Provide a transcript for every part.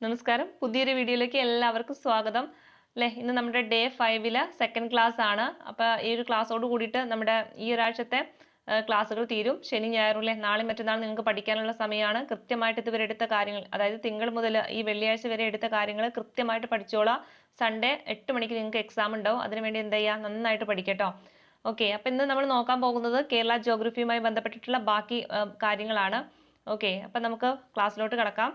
നമസ്കാരം. പുതിയൊരു വീഡിയോയിലേക്ക് എല്ലാവർക്കും സ്വാഗതം. അല്ലേ, ഇന്ന് നമ്മുടെ ഡേ 5 സെക്കൻഡ് ക്ലാസ് ആണ്. അപ്പോൾ ഈ ഒരു ക്ലാസ്സോട് കൂടിയിട്ട് നമ്മുടെ ഈ ഒരാഴ്ചത്തെ ക്ലാസ്സുകൾ തീരും. ശനി ഞായറും അല്ലേ, നാളെ മറ്റന്നാൾ നിങ്ങൾക്ക് പഠിക്കാനുള്ള സമയമാണ്. കൃത്യമായിട്ട് ഇതുവരെ എടുത്ത കാര്യങ്ങൾ, അതായത് തിങ്കൾ മുതൽ ഈ വെള്ളിയാഴ്ച വരെ എടുത്ത കാര്യങ്ങൾ കൃത്യമായിട്ട് പഠിച്ചോളാം. സൺഡേ 8 മണിക്ക് നിങ്ങൾക്ക് എക്സാം ഉണ്ടാവും. അതിനുവേണ്ടി എന്ത് ചെയ്യുക, നന്നായിട്ട് പഠിക്കട്ടോ. ഓക്കെ, അപ്പം ഇന്ന് നമ്മൾ നോക്കാൻ പോകുന്നത് കേരള ജോഗ്രഫിയുമായി ബന്ധപ്പെട്ടിട്ടുള്ള ബാക്കി കാര്യങ്ങളാണ്. ഓക്കെ, അപ്പം നമുക്ക് ക്ലാസ്സിലോട്ട് കിടക്കാം.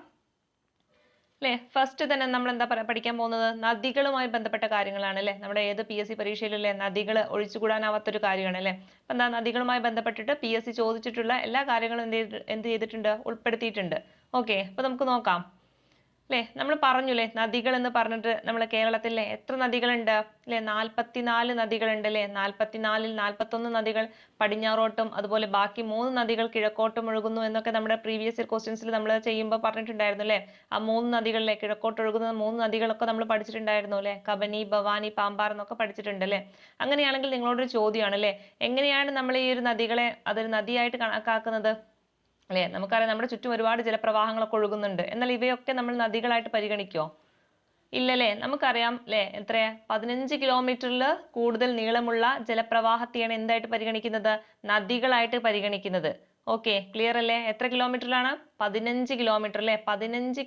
അല്ലേ, ഫസ്റ്റ് തന്നെ നമ്മൾ എന്താ പഠിക്കാൻ പോകുന്നത്, നദികളുമായി ബന്ധപ്പെട്ട കാര്യങ്ങളാണ്. അല്ലേ, നമ്മുടെ ഏത് PSC പരീക്ഷയിലല്ലേ നദികൾ ഒഴിച്ചുകൂടാനാവാത്തൊരു കാര്യമാണ്. അല്ലേ, അപ്പം എന്താ, നദികളുമായി ബന്ധപ്പെട്ടിട്ട് PSC ചോദിച്ചിട്ടുള്ള എല്ലാ കാര്യങ്ങളും എന്ത് ചെയ്തിട്ടുണ്ട്, ഉൾപ്പെടുത്തിയിട്ടുണ്ട്. ഓക്കെ, അപ്പൊ നമുക്ക് നോക്കാം. അല്ലേ, നമ്മൾ പറഞ്ഞു അല്ലേ, നദികൾ എന്ന് പറഞ്ഞിട്ട് നമ്മൾ കേരളത്തിലെ എത്ര നദികളുണ്ട് അല്ലേ, 44 നദികളുണ്ട്. അല്ലേ, 44-ൽ 41 നദികൾ പടിഞ്ഞാറോട്ടും അതുപോലെ ബാക്കി 3 നദികൾ കിഴക്കോട്ടും ഒഴുകുന്നു എന്നൊക്കെ നമ്മുടെ പ്രീവിയസ് ഇയർ ക്വസ്റ്റ്യൻസിൽ നമ്മൾ ചെയ്യുമ്പോൾ പറഞ്ഞിട്ടുണ്ടായിരുന്നു. അല്ലേ, ആ 3 നദികളിലെ കിഴക്കോട്ട് ഒഴുകുന്ന 3 നദികളൊക്കെ നമ്മൾ പഠിച്ചിട്ടുണ്ടായിരുന്നു. അല്ലേ, കബനി, ഭവാനി, പാമ്പാർ എന്നൊക്കെ പഠിച്ചിട്ടുണ്ട്. അല്ലേ, അങ്ങനെയാണെങ്കിൽ നിങ്ങളോടൊരു ചോദ്യമാണ്. അല്ലേ, എങ്ങനെയാണ് നമ്മൾ ഈ ഒരു നദികളെ അതൊരു നദിയായിട്ട് കണക്കാക്കുന്നത്? അല്ലേ, നമുക്കറിയാം നമ്മുടെ ചുറ്റും ഒരുപാട് ജലപ്രവാഹങ്ങളൊക്കെ ഒഴുകുന്നുണ്ട്. എന്നാൽ ഇവയൊക്കെ നമ്മൾ നദികളായിട്ട് പരിഗണിക്കോ? ഇല്ലല്ലേ, നമുക്കറിയാം. അല്ലേ, എത്രയാ, 15 കിലോമീറ്ററിൽ കൂടുതൽ നീളമുള്ള ജലപ്രവാഹത്തെയാണ് എന്തായിട്ട് പരിഗണിക്കുന്നത്, നദികളായിട്ട് പരിഗണിക്കുന്നത്. ഓക്കെ, ക്ലിയർ അല്ലേ? എത്ര കിലോമീറ്ററിലാണ്? 15 കിലോമീറ്റർ. അല്ലേ, 15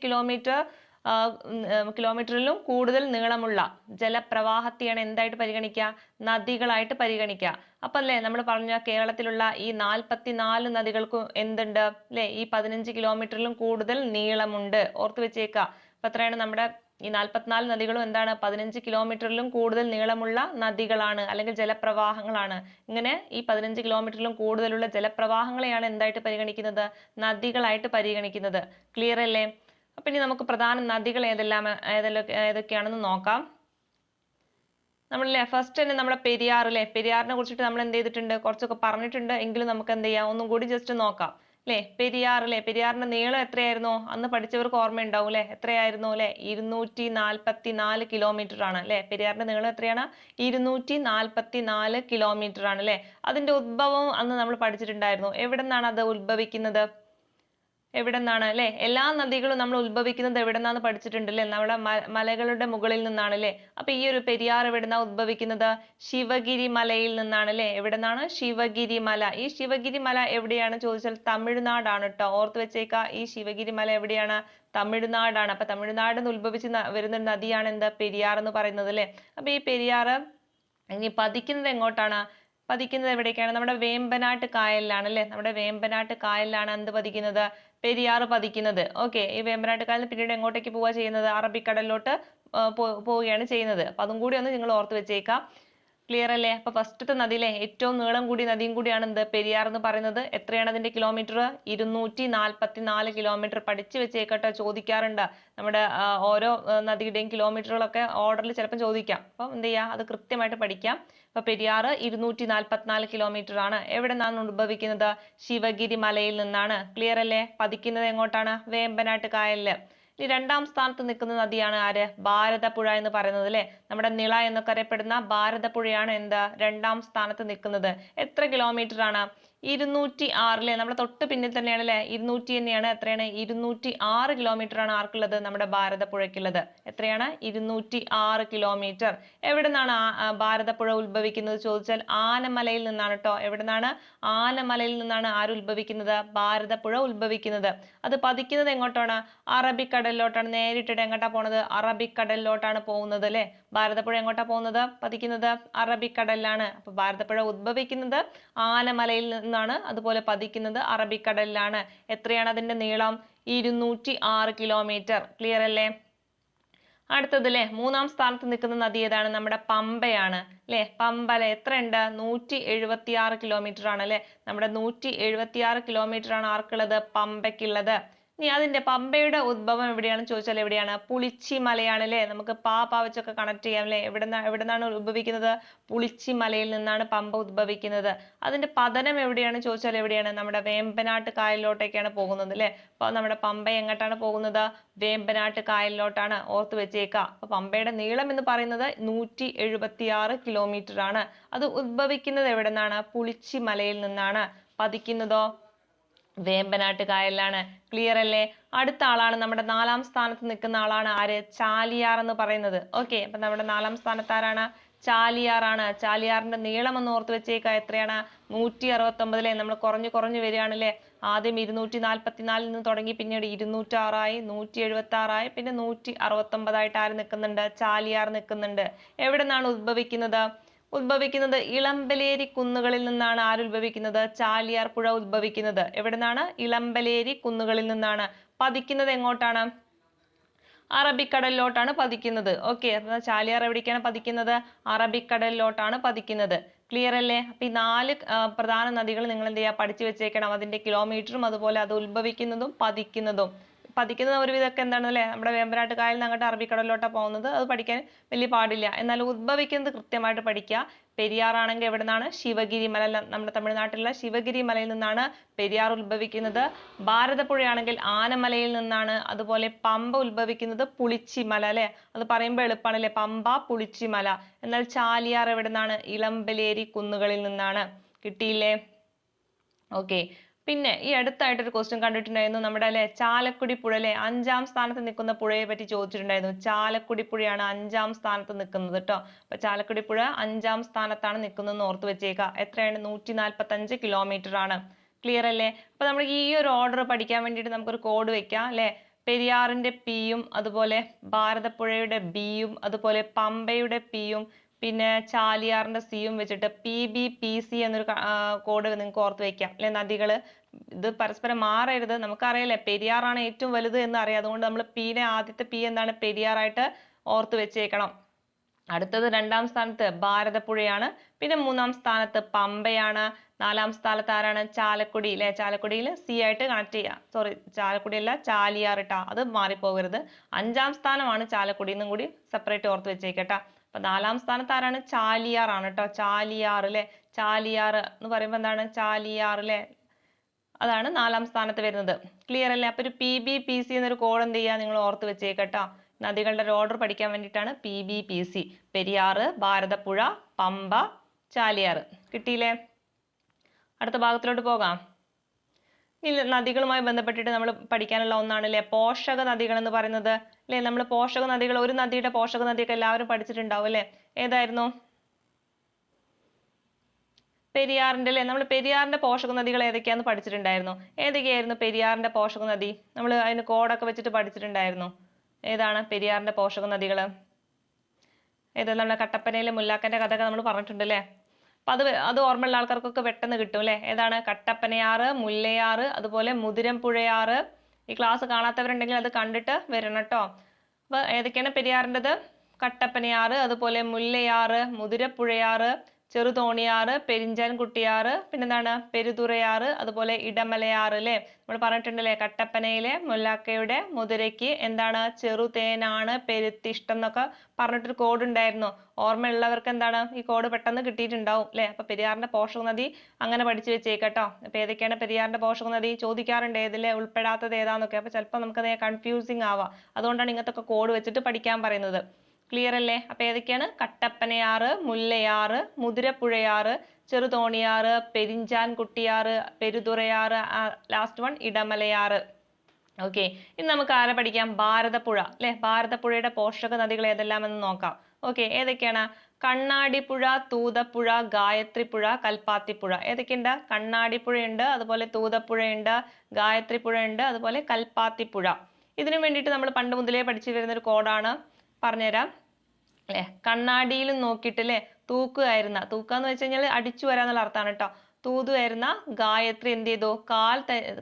കിലോമീറ്ററിലും കൂടുതൽ നീളമുള്ള ജലപ്രവാഹത്തെയാണ് എന്തായിട്ട് പരിഗണിക്കുക, നദികളായിട്ട് പരിഗണിക്കുക. അപ്പൊ അല്ലേ, നമ്മൾ പറഞ്ഞ കേരളത്തിലുള്ള ഈ 44 നദികൾക്കും എന്തുണ്ട് അല്ലേ, ഈ 15 കിലോമീറ്ററിലും കൂടുതൽ നീളമുണ്ട്. ഓർത്ത് വെച്ചേക്കുക. അപ്പൊ എത്രയാണ് നമ്മുടെ ഈ 44 നദികളും എന്താണ്, 15 കിലോമീറ്ററിലും കൂടുതൽ നീളമുള്ള നദികളാണ് അല്ലെങ്കിൽ ജലപ്രവാഹങ്ങളാണ്. ഇങ്ങനെ ഈ 15 കിലോമീറ്ററിലും കൂടുതലുള്ള ജലപ്രവാഹങ്ങളെയാണ് എന്തായിട്ട് പരിഗണിക്കുന്നത്, നദികളായിട്ട് പരിഗണിക്കുന്നത്. ക്ലിയർ അല്ലേ? അപ്പൊ ഇനി നമുക്ക് പ്രധാന നദികൾ ഏതൊക്കെയാണെന്ന് നോക്കാം. നമ്മളല്ലേ ഫസ്റ്റ് തന്നെ നമ്മുടെ പെരിയാർ. അല്ലേ, പെരിയാറിനെ കുറിച്ചിട്ട് നമ്മൾ എന്ത് ചെയ്തിട്ടുണ്ട്, കുറച്ചൊക്കെ പറഞ്ഞിട്ടുണ്ട്. എങ്കിലും നമുക്ക് എന്ത് ചെയ്യാം, ഒന്നും കൂടി ജസ്റ്റ് നോക്കാം. അല്ലേ, പെരിയാർ. അല്ലേ, പെരിയാറിന്റെ നീളം എത്രയായിരുന്നു, അന്ന് പഠിച്ചവർക്ക് ഓർമ്മയുണ്ടാവും. അല്ലേ, എത്രയായിരുന്നു? അല്ലെ, 244 കിലോമീറ്റർ ആണ്. അല്ലെ, പെരിയാറിന്റെ നീളം എത്രയാണ്, 244 കിലോമീറ്റർ ആണ്. അല്ലെ, അതിന്റെ ഉദ്ഭവം അന്ന് നമ്മൾ പഠിച്ചിട്ടുണ്ടായിരുന്നു. എവിടെ നിന്നാണ് അത് ഉത്ഭവിക്കുന്നത്, എവിടെ നിന്നാണ്? അല്ലെ, എല്ലാ നദികളും നമ്മൾ ഉത്ഭവിക്കുന്നത് എവിടെ നിന്നാന്ന് പഠിച്ചിട്ടുണ്ട്. അല്ലെ, നമ്മുടെ മലകളുടെ മുകളിൽ നിന്നാണ്. അല്ലെ, അപ്പൊ ഈ ഒരു പെരിയാർ എവിടെ നിന്നാ ഉത്ഭവിക്കുന്നത്, ശിവഗിരി മലയിൽ നിന്നാണ്. അല്ലെ, എവിടെ നിന്നാണ്? ശിവഗിരി മല. ഈ ശിവഗിരി മല എവിടെയാണ് ചോദിച്ചാൽ തമിഴ്നാടാണ് കേട്ടോ. ഓർത്ത് വെച്ചേക്ക, ഈ ശിവഗിരി മല എവിടെയാണ്, തമിഴ്നാടാണ്. അപ്പൊ തമിഴ്നാട് നിന്ന് ഉത്ഭവിച്ച് വരുന്ന നദിയാണ് എന്ത്, പെരിയാർ എന്ന് പറയുന്നത്. അല്ലെ, അപ്പൊ ഈ പെരിയാർ ഇനി പതിക്കുന്നത് എങ്ങോട്ടാണ്, പതിക്കുന്നത് എവിടേക്കാണ്, നമ്മുടെ വേമ്പനാട്ട് കായലിലാണ്. അല്ലെ, നമ്മുടെ വേമ്പനാട്ട് കായലിലാണ് എന്ത് പതിക്കുന്നത്, പെരിയാർ പതിക്കുന്നത്. ഓക്കെ, ഈ വേമ്പനാട്ട് കായലിൽ പിന്നീട് എങ്ങോട്ടേക്ക് പോവുക ചെയ്യുന്നത്, അറബിക്കടലിലോട്ട് പോവുകയാണ് ചെയ്യുന്നത്. അപ്പൊ അതും കൂടി ഒന്ന് നിങ്ങൾ ഓർത്ത് വെച്ചേക്കാം. ക്ലിയർ അല്ലേ? അപ്പൊ ഫസ്റ്റത്തെ നദിയിലെ ഏറ്റവും നീളം കൂടിയ നദിയും കൂടിയാണ് എന്ത്, പെരിയാർ എന്ന് പറയുന്നത്. എത്രയാണ് അതിന്റെ കിലോമീറ്റർ, 244 കിലോമീറ്റർ. പഠിച്ചു വെച്ചേക്കട്ടെ, ചോദിക്കാറുണ്ട്. നമ്മുടെ ഓരോ നദിയുടെയും കിലോമീറ്ററുകളൊക്കെ ഓർഡറിൽ ചിലപ്പോൾ ചോദിക്കാം. അപ്പൊ എന്ത് ചെയ്യാ, അത് കൃത്യമായിട്ട് പഠിക്കാം. അപ്പൊ പെരിയാർ 244 കിലോമീറ്റർ ആണ്. എവിടെ നിന്നാണ് ഉത്ഭവിക്കുന്നത്, ശിവഗിരി മലയിൽ നിന്നാണ്. ക്ലിയർ അല്ലേ? പതിക്കുന്നത് എങ്ങോട്ടാണ്, വേമ്പനാട്ട് കായലില്. ഇനി രണ്ടാം സ്ഥാനത്ത് നിൽക്കുന്ന നദിയാണ് ആര്, ഭാരതപ്പുഴ എന്ന് പറയുന്നത്. അല്ലെ, നമ്മുടെ നിള എന്നൊക്കെ അറിയപ്പെടുന്ന ഭാരതപ്പുഴയാണ് എന്താ, രണ്ടാം സ്ഥാനത്ത് നിൽക്കുന്നത്. എത്ര കിലോമീറ്റർ ആണ്, 206. അല്ലെ, നമ്മുടെ തൊട്ട് പിന്നിൽ തന്നെയാണ്. അല്ലെ, 200 തന്നെയാണ്. എത്രയാണ്, 206 കിലോമീറ്റർ ആണ് ആർക്കുള്ളത്, നമ്മുടെ ഭാരതപ്പുഴയ്ക്കുള്ളത്. എത്രയാണ്, 206 കിലോമീറ്റർ. എവിടെ നിന്നാണ് ഭാരതപ്പുഴ ഉത്ഭവിക്കുന്നത് ചോദിച്ചാൽ ആനമലയിൽ നിന്നാണ് കേട്ടോ. എവിടെ നിന്നാണ്, ആനമലയിൽ നിന്നാണ് ആര് ഉത്ഭവിക്കുന്നത്, ഭാരതപ്പുഴ ഉത്ഭവിക്കുന്നത്. അത് പതിക്കുന്നത് എങ്ങോട്ടാണ്, അറബിക്കടലിലോട്ടാണ്. നേരിട്ടിട്ട് എങ്ങോട്ടാ പോണത്, അറബിക്കടലിലോട്ടാണ് പോകുന്നത്. അല്ലെ, ഭാരതപ്പുഴ എങ്ങോട്ടാ പോകുന്നത്, പതിക്കുന്നത് അറബിക്കടലിലാണ്. അപ്പൊ ഭാരതപ്പുഴ ഉദ്ഭവിക്കുന്നത് ആനമലയിൽ നിന്നാണ്, അതുപോലെ പതിക്കുന്നത് അറബിക്കടലിലാണ്. എത്രയാണ് അതിന്റെ നീളം, 206 കിലോമീറ്റർ. ക്ലിയർ അല്ലേ? അടുത്തത് അല്ലെ, മൂന്നാം സ്ഥാനത്ത് നിൽക്കുന്ന നദി ഏതാണ്, നമ്മുടെ പമ്പയാണ്. അല്ലെ, പമ്പ അല്ലെ, എത്രയുണ്ട്, 176 കിലോമീറ്റർ ആണ്. അല്ലെ, നമ്മുടെ 176 കിലോമീറ്റർ ആണ് ആർക്കുള്ളത്, പമ്പയ്ക്കുള്ളത്. ഇനി അതിന്റെ പമ്പയുടെ ഉദ്ഭവം എവിടെയാണെന്ന് ചോദിച്ചാൽ എവിടെയാണ്, പുളിച്ചി മലയാണ്. അല്ലെ, നമുക്ക് പാ വെച്ചൊക്കെ കണക്ട് ചെയ്യാം. അല്ലെ, എവിടെന്നാണ് ഉത്ഭവിക്കുന്നത്, പുളിച്ചി മലയിൽ നിന്നാണ് പമ്പ ഉദ്ഭവിക്കുന്നത്. അതിന്റെ പതനം എവിടെയാണ് ചോദിച്ചാൽ എവിടെയാണ്, നമ്മുടെ വേമ്പനാട്ട് കായലിലോട്ടേക്കാണ് പോകുന്നത്. അല്ലെ, അപ്പൊ നമ്മുടെ പമ്പ എങ്ങോട്ടാണ് പോകുന്നത്, വേമ്പനാട്ട് കായലിലോട്ടാണ്. ഓർത്ത് വെച്ചേക്കുക. അപ്പൊ പമ്പയുടെ നീളം എന്ന് പറയുന്നത് 176 കിലോമീറ്റർ ആണ്. അത് ഉദ്ഭവിക്കുന്നത് എവിടെ നിന്നാണ്, പുളിച്ചി മലയിൽ നിന്നാണ്. പതിക്കുന്നതോ വേമ്പനാട്ട് കായലിലാണ്. ക്ലിയർ അല്ലേ? അടുത്ത ആളാണ് നമ്മുടെ 4ാം സ്ഥാനത്ത് നിൽക്കുന്ന ആളാണ് ആര്? ചാലിയാർ എന്ന് പറയുന്നത്. ഓക്കെ, അപ്പൊ നമ്മുടെ 4ാം സ്ഥാനത്ത് ആരാണ്? ചാലിയാറാണ്. ചാലിയാറിന്റെ നീളം ഒന്ന് ഓർത്ത് വെച്ചേക്കുക. എത്രയാണ്? 169. നമ്മൾ കുറഞ്ഞു വരികയാണല്ലേ. ആദ്യം 244 നിന്ന് തുടങ്ങി, പിന്നീട് 206 176 പിന്നെ 169 ആര് നിൽക്കുന്നുണ്ട്? ചാലിയാർ നിൽക്കുന്നുണ്ട്. എവിടെ നിന്നാണ് ഉത്ഭവിക്കുന്നത്? ഇളമ്പലേരി കുന്നുകളിൽ നിന്നാണ്. ആര് ഉത്ഭവിക്കുന്നത്? ചാലിയാർ പുഴ ഉത്ഭവിക്കുന്നത്. എവിടെ നിന്നാണ്? ഇളമ്പലേരി കുന്നുകളിൽ നിന്നാണ്. പതിക്കുന്നത് എങ്ങോട്ടാണ്? അറബിക്കടലിലോട്ടാണ് പതിക്കുന്നത്. ഓക്കെ, ചാലിയാർ എവിടേക്കാണ് പതിക്കുന്നത്? അറബിക്കടലിലോട്ടാണ് പതിക്കുന്നത്. ക്ലിയർ അല്ലേ? അപ്പൊ ഈ 4 പ്രധാന നദികൾ നിങ്ങൾ എന്ത് ചെയ്യുക? പഠിച്ചു വെച്ചേക്കണം. അതിന്റെ കിലോമീറ്ററും അതുപോലെ അത് ഉത്ഭവിക്കുന്നതും പതിക്കുന്നത് ഒരുവിധമൊക്കെ എന്താണ് അല്ലേ, നമ്മുടെ വേമ്പനാട്ട് കായലിൽ നിന്ന് അങ്ങോട്ട് അറബിക്കടലിലോട്ടാണ് പോകുന്നത്. അത് പഠിക്കാൻ വലിയ പാടില്ല. എന്നാൽ ഉത്ഭവിക്കുന്നത് കൃത്യമായിട്ട് പഠിക്കുക. പെരിയാറാണെങ്കിൽ എവിടെ നിന്നാണ്? ശിവഗിരി മല, നമ്മുടെ തമിഴ്നാട്ടിലുള്ള ശിവഗിരി മലയിൽ നിന്നാണ് പെരിയാർ ഉത്ഭവിക്കുന്നത്. ഭാരതപ്പുഴയാണെങ്കിൽ ആനമലയിൽ നിന്നാണ്. അതുപോലെ പമ്പ ഉത്ഭവിക്കുന്നത് പുളിച്ചിമല അല്ലെ, അത് പറയുമ്പോൾ എളുപ്പമാണല്ലേ, പമ്പ പുളിച്ചിമല. എന്നാൽ ചാലിയാർ എവിടെ നിന്നാണ്? ഇളമ്പലേരി കുന്നുകളിൽ നിന്നാണ്. കിട്ടിയില്ലേ? ഓക്കെ, പിന്നെ ഈ അടുത്തായിട്ടൊരു ക്വസ്റ്റ്യൻ കണ്ടിട്ടുണ്ടായിരുന്നു. നമ്മുടെ അല്ലെ ചാലക്കുടി പുഴ അല്ലെ 5ാം സ്ഥാനത്ത് നിൽക്കുന്ന പുഴയെ പറ്റി ചോദിച്ചിട്ടുണ്ടായിരുന്നു. ചാലക്കുടി പുഴയാണ് 5ാം സ്ഥാനത്ത് നിൽക്കുന്നത് കേട്ടോ. അപ്പൊ ചാലക്കുടി പുഴ 5ാം സ്ഥാനത്താണ് നിൽക്കുന്നതെന്ന് ഓർത്ത് വെച്ചേക്കുക. എത്രയാണ്? 145 കിലോമീറ്റർ ആണ്. ക്ലിയർ അല്ലേ? അപ്പൊ നമ്മൾ ഈ ഒരു ഓർഡർ പഠിക്കാൻ വേണ്ടിയിട്ട് നമുക്കൊരു കോഡ് വെക്കാം അല്ലെ. പെരിയാറിന്റെ പിയും അതുപോലെ ഭാരതപ്പുഴയുടെ ബിയും അതുപോലെ പമ്പയുടെ പിയും പിന്നെ ചാലിയാറിന്റെ സിയും വെച്ചിട്ട് PBPC എന്നൊരു കോഡ് നിങ്ങൾക്ക് ഓർത്ത് വെക്കാം അല്ലെ. നദികള് ഇത് പരസ്പരം മാറരുത്. നമുക്കറിയാലേ പെരിയാറാണ് ഏറ്റവും വലുത് എന്ന് അറിയാം. അതുകൊണ്ട് നമ്മൾ പിയുടെ ആദ്യത്തെ പി എന്താണ്? പെരിയാറായിട്ട് ഓർത്ത് വെച്ചേക്കണം. അടുത്തത് 2ാം സ്ഥാനത്ത് ഭാരതപ്പുഴയാണ്. പിന്നെ 3ാം സ്ഥാനത്ത് പമ്പയാണ്. 4ാം സ്ഥാനത്ത് ആരാണ്? ചാലക്കുടി അല്ലെ. ചാലക്കുടിയിൽ സി ആയിട്ട് കണക്ട് ചെയ്യാം. സോറി, ചാലക്കുടി അല്ല, ചാലിയാർ ഇട്ടാ, അത് മാറിപ്പോകരുത്. 5ാം സ്ഥാനമാണ് ചാലക്കുടി എന്നും കൂടി സെപ്പറേറ്റ് ഓർത്ത് വെച്ചേക്കട്ടാ. അപ്പൊ 4ാം സ്ഥാനത്ത് ആരാണ്? ചാലിയാർ ആണ് കേട്ടോ. ചാലിയാർ അല്ലെ. ചാലിയാർ എന്ന് പറയുമ്പോൾ എന്താണ്? ചാലിയാർ അല്ലെ, അതാണ് 4ാം സ്ഥാനത്ത് വരുന്നത്. ക്ലിയർ അല്ലേ? അപ്പൊ ഒരു PBPC എന്നൊരു കോഡ് എന്ത് ചെയ്യുക? നിങ്ങൾ ഓർത്ത് വെച്ചേക്കട്ടോ. നദികളുടെ ഒരു ഓർഡർ പഠിക്കാൻ വേണ്ടിയിട്ടാണ് PBPC. പെരിയാറ്, ഭാരതപ്പുഴ, പമ്പ, ചാലിയാർ. കിട്ടിയില്ലേ? അടുത്ത ഭാഗത്തിലോട്ട് പോകാം. ഈ നദികളുമായി ബന്ധപ്പെട്ടിട്ട് നമ്മൾ പഠിക്കാനുള്ള ഒന്നാണ് അല്ലെ പോഷക നദികൾ എന്ന് പറയുന്നത് അല്ലെ. നമ്മൾ പോഷക നദികൾ, ഒരു നദിയുടെ പോഷക നദിയൊക്കെ എല്ലാവരും പഠിച്ചിട്ടുണ്ടാവും അല്ലെ. ഏതായിരുന്നു? പെരിയാറിന്റെ അല്ലെ. നമ്മൾ പെരിയാറിന്റെ പോഷക നദികൾ ഏതൊക്കെയാന്ന് പഠിച്ചിട്ടുണ്ടായിരുന്നു. ഏതൊക്കെയായിരുന്നു പെരിയാറിന്റെ പോഷക നദി? നമ്മൾ അതിന് കോഡൊക്കെ വെച്ചിട്ട് പഠിച്ചിട്ടുണ്ടായിരുന്നു. ഏതാണ് പെരിയാറിന്റെ പോഷക നദികൾ? ഏതാ? നമ്മുടെ കട്ടപ്പനയിലെ മുല്ലാക്കന്റെ കഥയൊക്കെ നമ്മൾ പറഞ്ഞിട്ടുണ്ട് അല്ലെ. അപ്പൊ അത് ഓർമ്മയുള്ള ആൾക്കാർക്കൊക്കെ പെട്ടെന്ന് കിട്ടും അല്ലെ. ഏതാണ്? കട്ടപ്പനയാറ്, മുല്ലയാറ്, അതുപോലെ മുതിരംപുഴയാറ്. ഈ ക്ലാസ് കാണാത്തവരുണ്ടെങ്കിൽ അത് കണ്ടിട്ട് വരണം കേട്ടോ. അപ്പൊ ഏതൊക്കെയാണ് പെരിയാറിൻ്റെത്? കട്ടപ്പനയാറ്, അതുപോലെ മുല്ലയാറ്, മുതിരപ്പുഴയാറ്, ചെറുതോണിയാറ്, പെരിഞ്ചാൻകുട്ടിയാറ്, പിന്നെന്താണ്? പെരുതുറയാറ്, അതുപോലെ ഇടമലയാറ് അല്ലെ. നമ്മൾ പറഞ്ഞിട്ടുണ്ടല്ലേ കട്ടപ്പനയിലെ മുല്ലാക്കയുടെ മുതിരയ്ക്ക് എന്താണ്? ചെറുതേനാണ് പെരുത്തിഷ്ടം എന്നൊക്കെ പറഞ്ഞിട്ടൊരു കോഡ് ഉണ്ടായിരുന്നു. ഓർമ്മയുള്ളവർക്ക് എന്താണ്? ഈ കോഡ് പെട്ടെന്ന് കിട്ടിയിട്ടുണ്ടാവും അല്ലെ. അപ്പൊ പെരിയാറിന്റെ പോഷക നദി അങ്ങനെ പഠിച്ചു വെച്ചേക്കട്ടോ. അപ്പൊ ഏതൊക്കെയാണ് പെരിയാറിന്റെ പോഷക നദി? ചോദിക്കാറുണ്ട് ഏതിലെ ഉൾപ്പെടാത്തത് ഏതാന്നൊക്കെ. അപ്പൊ ചിലപ്പോൾ നമുക്കത് കൺഫ്യൂസിങ് ആവാം. അതുകൊണ്ടാണ് ഇങ്ങനത്തെ കോഡ് വെച്ചിട്ട് പഠിക്കാൻ പറയുന്നത്. ക്ലിയർ അല്ലേ? അപ്പൊ ഏതൊക്കെയാണ്? കട്ടപ്പനയാറ്, മുല്ലയാറ്, മുതിരപ്പുഴയാറ്, ചെറുതോണിയാറ്, പെരിഞ്ചാൻകുട്ടിയാറ്, പെരുതുറയാറ്, ലാസ്റ്റ് വൺ ഇടമലയാറ്. ഓക്കെ, ഇനി നമുക്ക് ആരെ പഠിക്കാം? ഭാരതപ്പുഴ അല്ലെ. ഭാരതപ്പുഴയുടെ പോഷക നദികൾ ഏതെല്ലാം എന്ന് നോക്കാം. ഓക്കെ, ഏതൊക്കെയാണ്? കണ്ണാടിപ്പുഴ, തൂതപ്പുഴ, ഗായത്രിപ്പുഴ, കൽപ്പാത്തിപ്പുഴ. ഏതൊക്കെയുണ്ട്? കണ്ണാടിപ്പുഴയുണ്ട്, അതുപോലെ തൂതപ്പുഴയുണ്ട്, ഗായത്രിപ്പുഴയുണ്ട്, അതുപോലെ കൽപ്പാത്തിപ്പുഴ. ഇതിനു വേണ്ടിയിട്ട് നമ്മൾ പണ്ട് മുതലേ പഠിച്ചു വരുന്ന ഒരു കോഡാണ്, പറഞ്ഞുതരാം അല്ലെ. കണ്ണാടിയിൽ നോക്കിയിട്ട് അല്ലെ തൂക്കുക എന്ന് വെച്ച് കഴിഞ്ഞാൽ അടിച്ചു വരാന്നുള്ള അർത്ഥമാണ് കേട്ടോ. തൂതുവായിരുന്ന ഗായത്രി എന്ത് ചെയ്തു?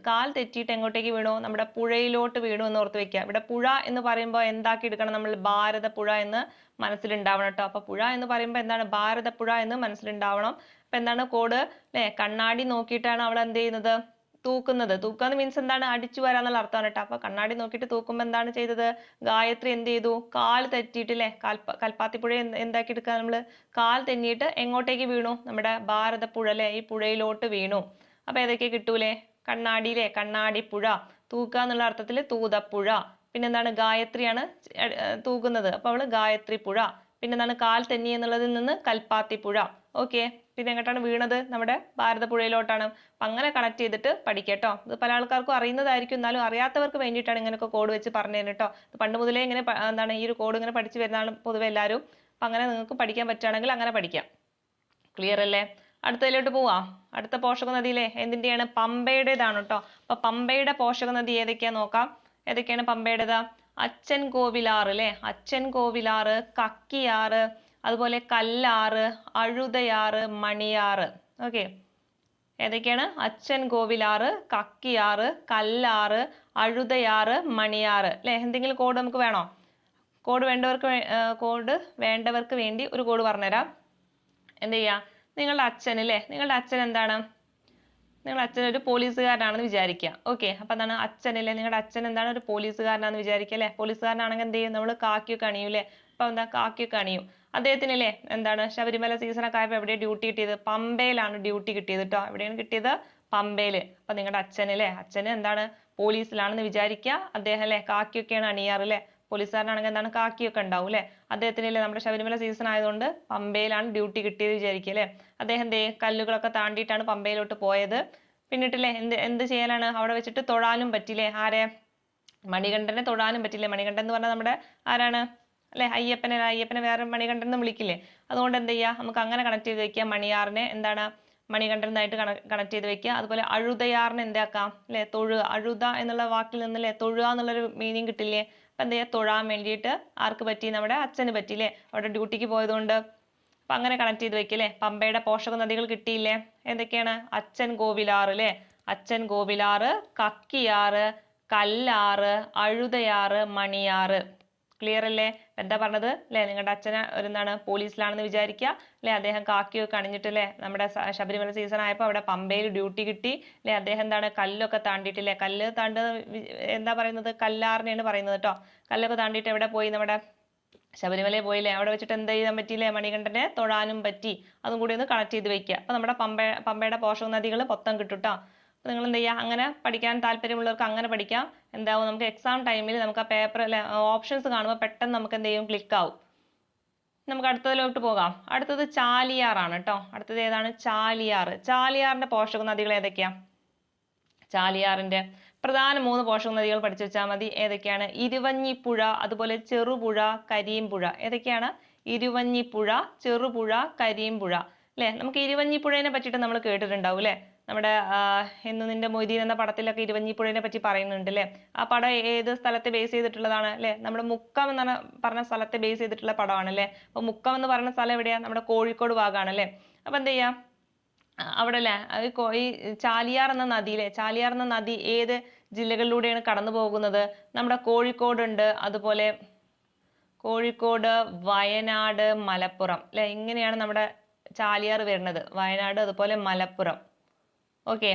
കാൽ തെറ്റിയിട്ട് എങ്ങോട്ടേക്ക് വീണു? നമ്മുടെ പുഴയിലോട്ട് വീണു എന്ന് ഓർത്ത് വെക്കുക. ഇവിടെ പുഴ എന്ന് പറയുമ്പോൾ എന്താക്കി എടുക്കണം നമ്മൾ? ഭാരതപ്പുഴ എന്ന് മനസ്സിലുണ്ടാവണം കേട്ടോ. അപ്പൊ പുഴ എന്ന് പറയുമ്പോൾ എന്താണ്? ഭാരതപ്പുഴ എന്ന് മനസ്സിലുണ്ടാവണം. അപ്പൊ എന്താണ് കോഡ് അല്ലെ? കണ്ണാടി നോക്കിയിട്ടാണ് അവൾ എന്ത് ചെയ്യുന്നത്? തൂക്കുന്നത്. തൂക്കുക മീൻസ് എന്താണ്? അടിച്ചു വരാന്നുള്ള അർത്ഥമാണ് കേട്ടോ. അപ്പൊ കണ്ണാടി നോക്കിയിട്ട് തൂക്കുമ്പോൾ എന്താണ് ചെയ്തത്? ഗായത്രി എന്ത് ചെയ്തു? കാൽ തെറ്റിയിട്ടില്ലേ, കൽപ്പാത്തിപ്പുഴ എന്താക്കി എടുക്കുക നമ്മള്? കാൽ തെന്നിയിട്ട് എങ്ങോട്ടേക്ക് വീണു? നമ്മുടെ ഭാരതപ്പുഴ അല്ലെ, ഈ പുഴയിലോട്ട് വീണു. അപ്പൊ ഏതൊക്കെ കിട്ടൂലേ? കണ്ണാടിയിലെ കണ്ണാടിപ്പുഴ, തൂക്കുക എന്നുള്ള അർത്ഥത്തിൽ തൂതപ്പുഴ. പിന്നെന്താണ്? ഗായത്രിയാണ് തൂകുന്നത്, അപ്പൊ അവള് ഗായത്രി പുഴ. പിന്നെന്താണ്? കാൽ തെന്നി എന്നുള്ളതിൽ നിന്ന് കൽപ്പാത്തിപ്പുഴ. ഓക്കെ, പിന്നെ എങ്ങോട്ടാണ് വീണത്? നമ്മുടെ ഭാരതപ്പുഴയിലോട്ടാണ്. അപ്പം അങ്ങനെ കണക്ട് ചെയ്തിട്ട് പഠിക്കുക കേട്ടോ. ഇത് പല ആൾക്കാർക്കും അറിയുന്നതായിരിക്കും, എന്നാലും അറിയാത്തവർക്ക് വേണ്ടിയിട്ടാണ് ഇങ്ങനെയൊക്കെ കോഡ് വെച്ച് പറഞ്ഞു തരുന്നത് കേട്ടോ. ഇത് പണ്ട് മുതലേ ഇങ്ങനെ എന്താണ് ഈ ഒരു കോഡ് ഇങ്ങനെ പഠിച്ചു വരുന്നതാണ് പൊതുവെ എല്ലാവരും. അപ്പം അങ്ങനെ നിങ്ങൾക്ക് പഠിക്കാൻ പറ്റുകയാണെങ്കിൽ അങ്ങനെ പഠിക്കാം. ക്ലിയർ അല്ലേ? അടുത്തതിലോട്ട് പോവാം. അടുത്ത പോഷക നദിയിലെ എന്തിന്റെയാണ്? പമ്പയുടേതാണ് കേട്ടോ. അപ്പൊ പമ്പയുടെ പോഷക നദി ഏതൊക്കെയാ നോക്കാം. ഏതൊക്കെയാണ് പമ്പയുടേത്? അച്ചൻ കോവിലാറ് അല്ലെ, അച്ചൻ കോവിലാറ്, കക്കിയാറ്, അതുപോലെ കല്ലാറ്, അഴുതയാറ്, മണിയാറ്. ഓക്കെ, ഏതൊക്കെയാണ്? അച്ചൻ കോവിലാറ്, കക്കിയാറ്, കല്ലാറ്, അഴുതയാറ്, മണിയാറ് അല്ലെ. എന്തെങ്കിലും കോഡ് നമുക്ക് വേണോ? കോഡ് വേണ്ടവർക്ക് വേണ്ടി ഒരു കോഡ് പറഞ്ഞുതരാം. എന്ത് ചെയ്യാ? നിങ്ങളുടെ അച്ഛൻ അല്ലേ, നിങ്ങളുടെ അച്ഛൻ എന്താണ്? നിങ്ങളുടെ അച്ഛൻ ഒരു പോലീസുകാരനാണെന്ന് വിചാരിക്കുക. ഓക്കെ, അപ്പൊ എന്താണ് അച്ഛനല്ലേ, നിങ്ങളുടെ അച്ഛൻ എന്താണ്? ഒരു പോലീസുകാരനാണെന്ന് വിചാരിക്കുക അല്ലെ. പോലീസുകാരനാണെങ്കിൽ എന്ത് ചെയ്യും? നമ്മൾ കാക്കിയൊക്കെ അണിയൂല്ലേ. അപ്പൊ എന്താ? കാക്കിയൊക്കെ അണിയും. അദ്ദേഹത്തിനല്ലേ എന്താണ് ശബരിമല സീസണൊക്കെ ആയപ്പോൾ എവിടെയാണ് ഡ്യൂട്ടി കിട്ടിയത്? പമ്പയിലാണ് ഡ്യൂട്ടി കിട്ടിയത് കേട്ടോ. എവിടെയാണ് കിട്ടിയത്? പമ്പയില്. അപ്പൊ നിങ്ങളുടെ അച്ഛനല്ലേ, അച്ഛന് എന്താണ്? പോലീസിലാണെന്ന് വിചാരിക്കുക. അദ്ദേഹം അല്ലെ കാക്കിയൊക്കെയാണ് അണിയാറ് അല്ലെ. പോലീസുകാരനാണെങ്കിൽ എന്താണ്? കാക്കിയൊക്കെ ഉണ്ടാവും അല്ലെ. അദ്ദേഹത്തിനല്ലേ നമ്മുടെ ശബരിമല സീസൺ ആയതുകൊണ്ട് പമ്പയിലാണ് ഡ്യൂട്ടി കിട്ടിയത് വിചാരിക്കുക അല്ലെ. അദ്ദേഹം എന്തേ കല്ലുകളൊക്കെ താണ്ടിയിട്ടാണ് പമ്പയിലോട്ട് പോയത്. പിന്നിട്ടില്ലേ എന്ത് ചെയ്യാനാണ്? അവിടെ വെച്ചിട്ട് തൊഴാനും പറ്റില്ലേ? ആരെ? മണികണ്ഠനെ തൊഴാനും പറ്റില്ലേ? മണികണ്ഠൻ എന്ന് പറഞ്ഞാൽ നമ്മുടെ ആരാണ് അല്ലെ? അയ്യപ്പനെ വേറെ മണികണ്ഠൻ എന്ന് വിളിക്കില്ലേ. അതുകൊണ്ട് എന്ത് ചെയ്യുക? നമുക്ക് അങ്ങനെ കണക്ട് ചെയ്ത് വെക്കുക. മണിയാറിനെ എന്താണ്? മണികണ്ഠനായിട്ട് കണക്ട് ചെയ്ത് വെക്കുക. അതുപോലെ അഴുതയാറിനെ എന്താക്കാം അല്ലെ? തൊഴുക. അഴുത എന്നുള്ള വാക്കിൽ നിന്നല്ലേ തൊഴുക എന്നുള്ളൊരു മീനിങ് കിട്ടില്ലേ. അപ്പൊ എന്ത് ചെയ്യുക? തൊഴാൻ വേണ്ടിയിട്ട് ആർക്ക് പറ്റി? നമ്മുടെ അച്ഛന് പറ്റിയില്ലേ, അവിടെ ഡ്യൂട്ടിക്ക് പോയതുകൊണ്ട്. അപ്പൊ അങ്ങനെ കണക്ട് ചെയ്ത് വെക്കില്ലേ. പമ്പയുടെ പോഷക നദികൾ കിട്ടിയില്ലേ? ഏതൊക്കെയാണ്? അച്ചൻ കോവിലാറ് അല്ലെ, അച്ചൻ കോവിലാറ്, കക്കിയാറ്, കല്ലാറ്, അഴുതയാറ്, മണിയാറ്. ക്ലിയർ അല്ലേ? എന്താ പറഞ്ഞത് അല്ലെ? നിങ്ങളുടെ അച്ഛന് എന്താണ്? പോലീസിലാണെന്ന് വിചാരിക്കുക അല്ലെ. അദ്ദേഹം കാക്കിയൊക്കെ അണിഞ്ഞിട്ട് അല്ലെ നമ്മുടെ ശബരിമല സീസൺ ആയപ്പോൾ അവിടെ പമ്പയിൽ ഡ്യൂട്ടി കിട്ടി അല്ലെ. അദ്ദേഹം എന്താണ്? കല്ലൊക്കെ താണ്ടിയിട്ടില്ലേ. കല്ല് എന്താ പറയുന്നത്? കല്ലാറിനെയാണ് പറയുന്നത് കേട്ടോ. കല്ലൊക്കെ താണ്ടിയിട്ട് എവിടെ പോയി? നമ്മുടെ ശബരിമലയിൽ പോയില്ലേ. അവിടെ വെച്ചിട്ട് എന്ത് ചെയ്യാൻ പറ്റിയില്ലേ? മണികണ്ഠനെ തൊഴാനും പറ്റി. അതും കൂടി ഒന്ന് കണക്ട് ചെയ്ത് വെക്കുക. അപ്പൊ നമ്മുടെ പമ്പയുടെ പോഷക നദികൾ മൊത്തം കിട്ടും കേട്ടോ. അപ്പൊ നിങ്ങൾ എന്ത് ചെയ്യുക? അങ്ങനെ പഠിക്കാൻ താല്പര്യമുള്ളവർക്ക് അങ്ങനെ പഠിക്കാം. എന്താവും? നമുക്ക് എക്സാം ടൈമിൽ നമുക്ക് ആ പേപ്പർ അല്ലെ ഓപ്ഷൻസ് കാണുമ്പോൾ പെട്ടെന്ന് നമുക്ക് എന്ത് ചെയ്യും? ക്ലിക്ക് ആവും. നമുക്ക് അടുത്തതിലോട്ട് പോകാം. അടുത്തത് ചാലിയാറാണ് കേട്ടോ. അടുത്തത് ഏതാണ്? ചാലിയാറ്. ചാലിയാറിന്റെ പോഷക നദികൾ ഏതൊക്കെയാ? ചാലിയാറിന്റെ പ്രധാന 3 പോഷക നദികൾ പഠിച്ചു വെച്ചാൽ മതി. ഏതൊക്കെയാണ്? ഇരുവഞ്ഞിപ്പുഴ, അതുപോലെ ചെറുപുഴ, കരിമ്പുഴ. ഏതൊക്കെയാണ്? ഇരുവഞ്ഞിപ്പുഴ, ചെറുപുഴ, കരിമ്പുഴ അല്ലെ. നമുക്ക് ഇരുവഞ്ഞിപ്പുഴയെ പറ്റിയിട്ട് നമ്മൾ കേട്ടിട്ടുണ്ടാവും അല്ലെ. നമ്മുടെ എന്ന് നിന്റെ മൊയ്തീൻ എന്ന പടത്തിലൊക്കെ ഇരുവഞ്ഞിപ്പുഴയെ പറ്റി പറയുന്നുണ്ട് അല്ലെ. ആ പടം ഏത് സ്ഥലത്തെ ബേസ് ചെയ്തിട്ടുള്ളതാണ് അല്ലെ? നമ്മുടെ മുക്കം എന്ന് പറഞ്ഞ സ്ഥലത്തെ ബേസ് ചെയ്തിട്ടുള്ള പടമാണ് അല്ലെ. അപ്പൊ മുക്കം എന്ന് പറയുന്ന സ്ഥലം എവിടെയാ? നമ്മുടെ കോഴിക്കോട് ഭാഗമാണ് അല്ലെ. അപ്പൊ എന്ത് ചെയ്യാം? അവിടെ അല്ലെ ഈ ചാലിയാർ എന്ന നദി ഏത് ജില്ലകളിലൂടെയാണ് കടന്നു പോകുന്നത്? നമ്മുടെ കോഴിക്കോട് ഉണ്ട്, അതുപോലെ കോഴിക്കോട്, വയനാട്, മലപ്പുറം അല്ലെ. ഇങ്ങനെയാണ് നമ്മുടെ ചാലിയാർ വരുന്നത്. വയനാട്, അതുപോലെ മലപ്പുറം. ഓക്കെ,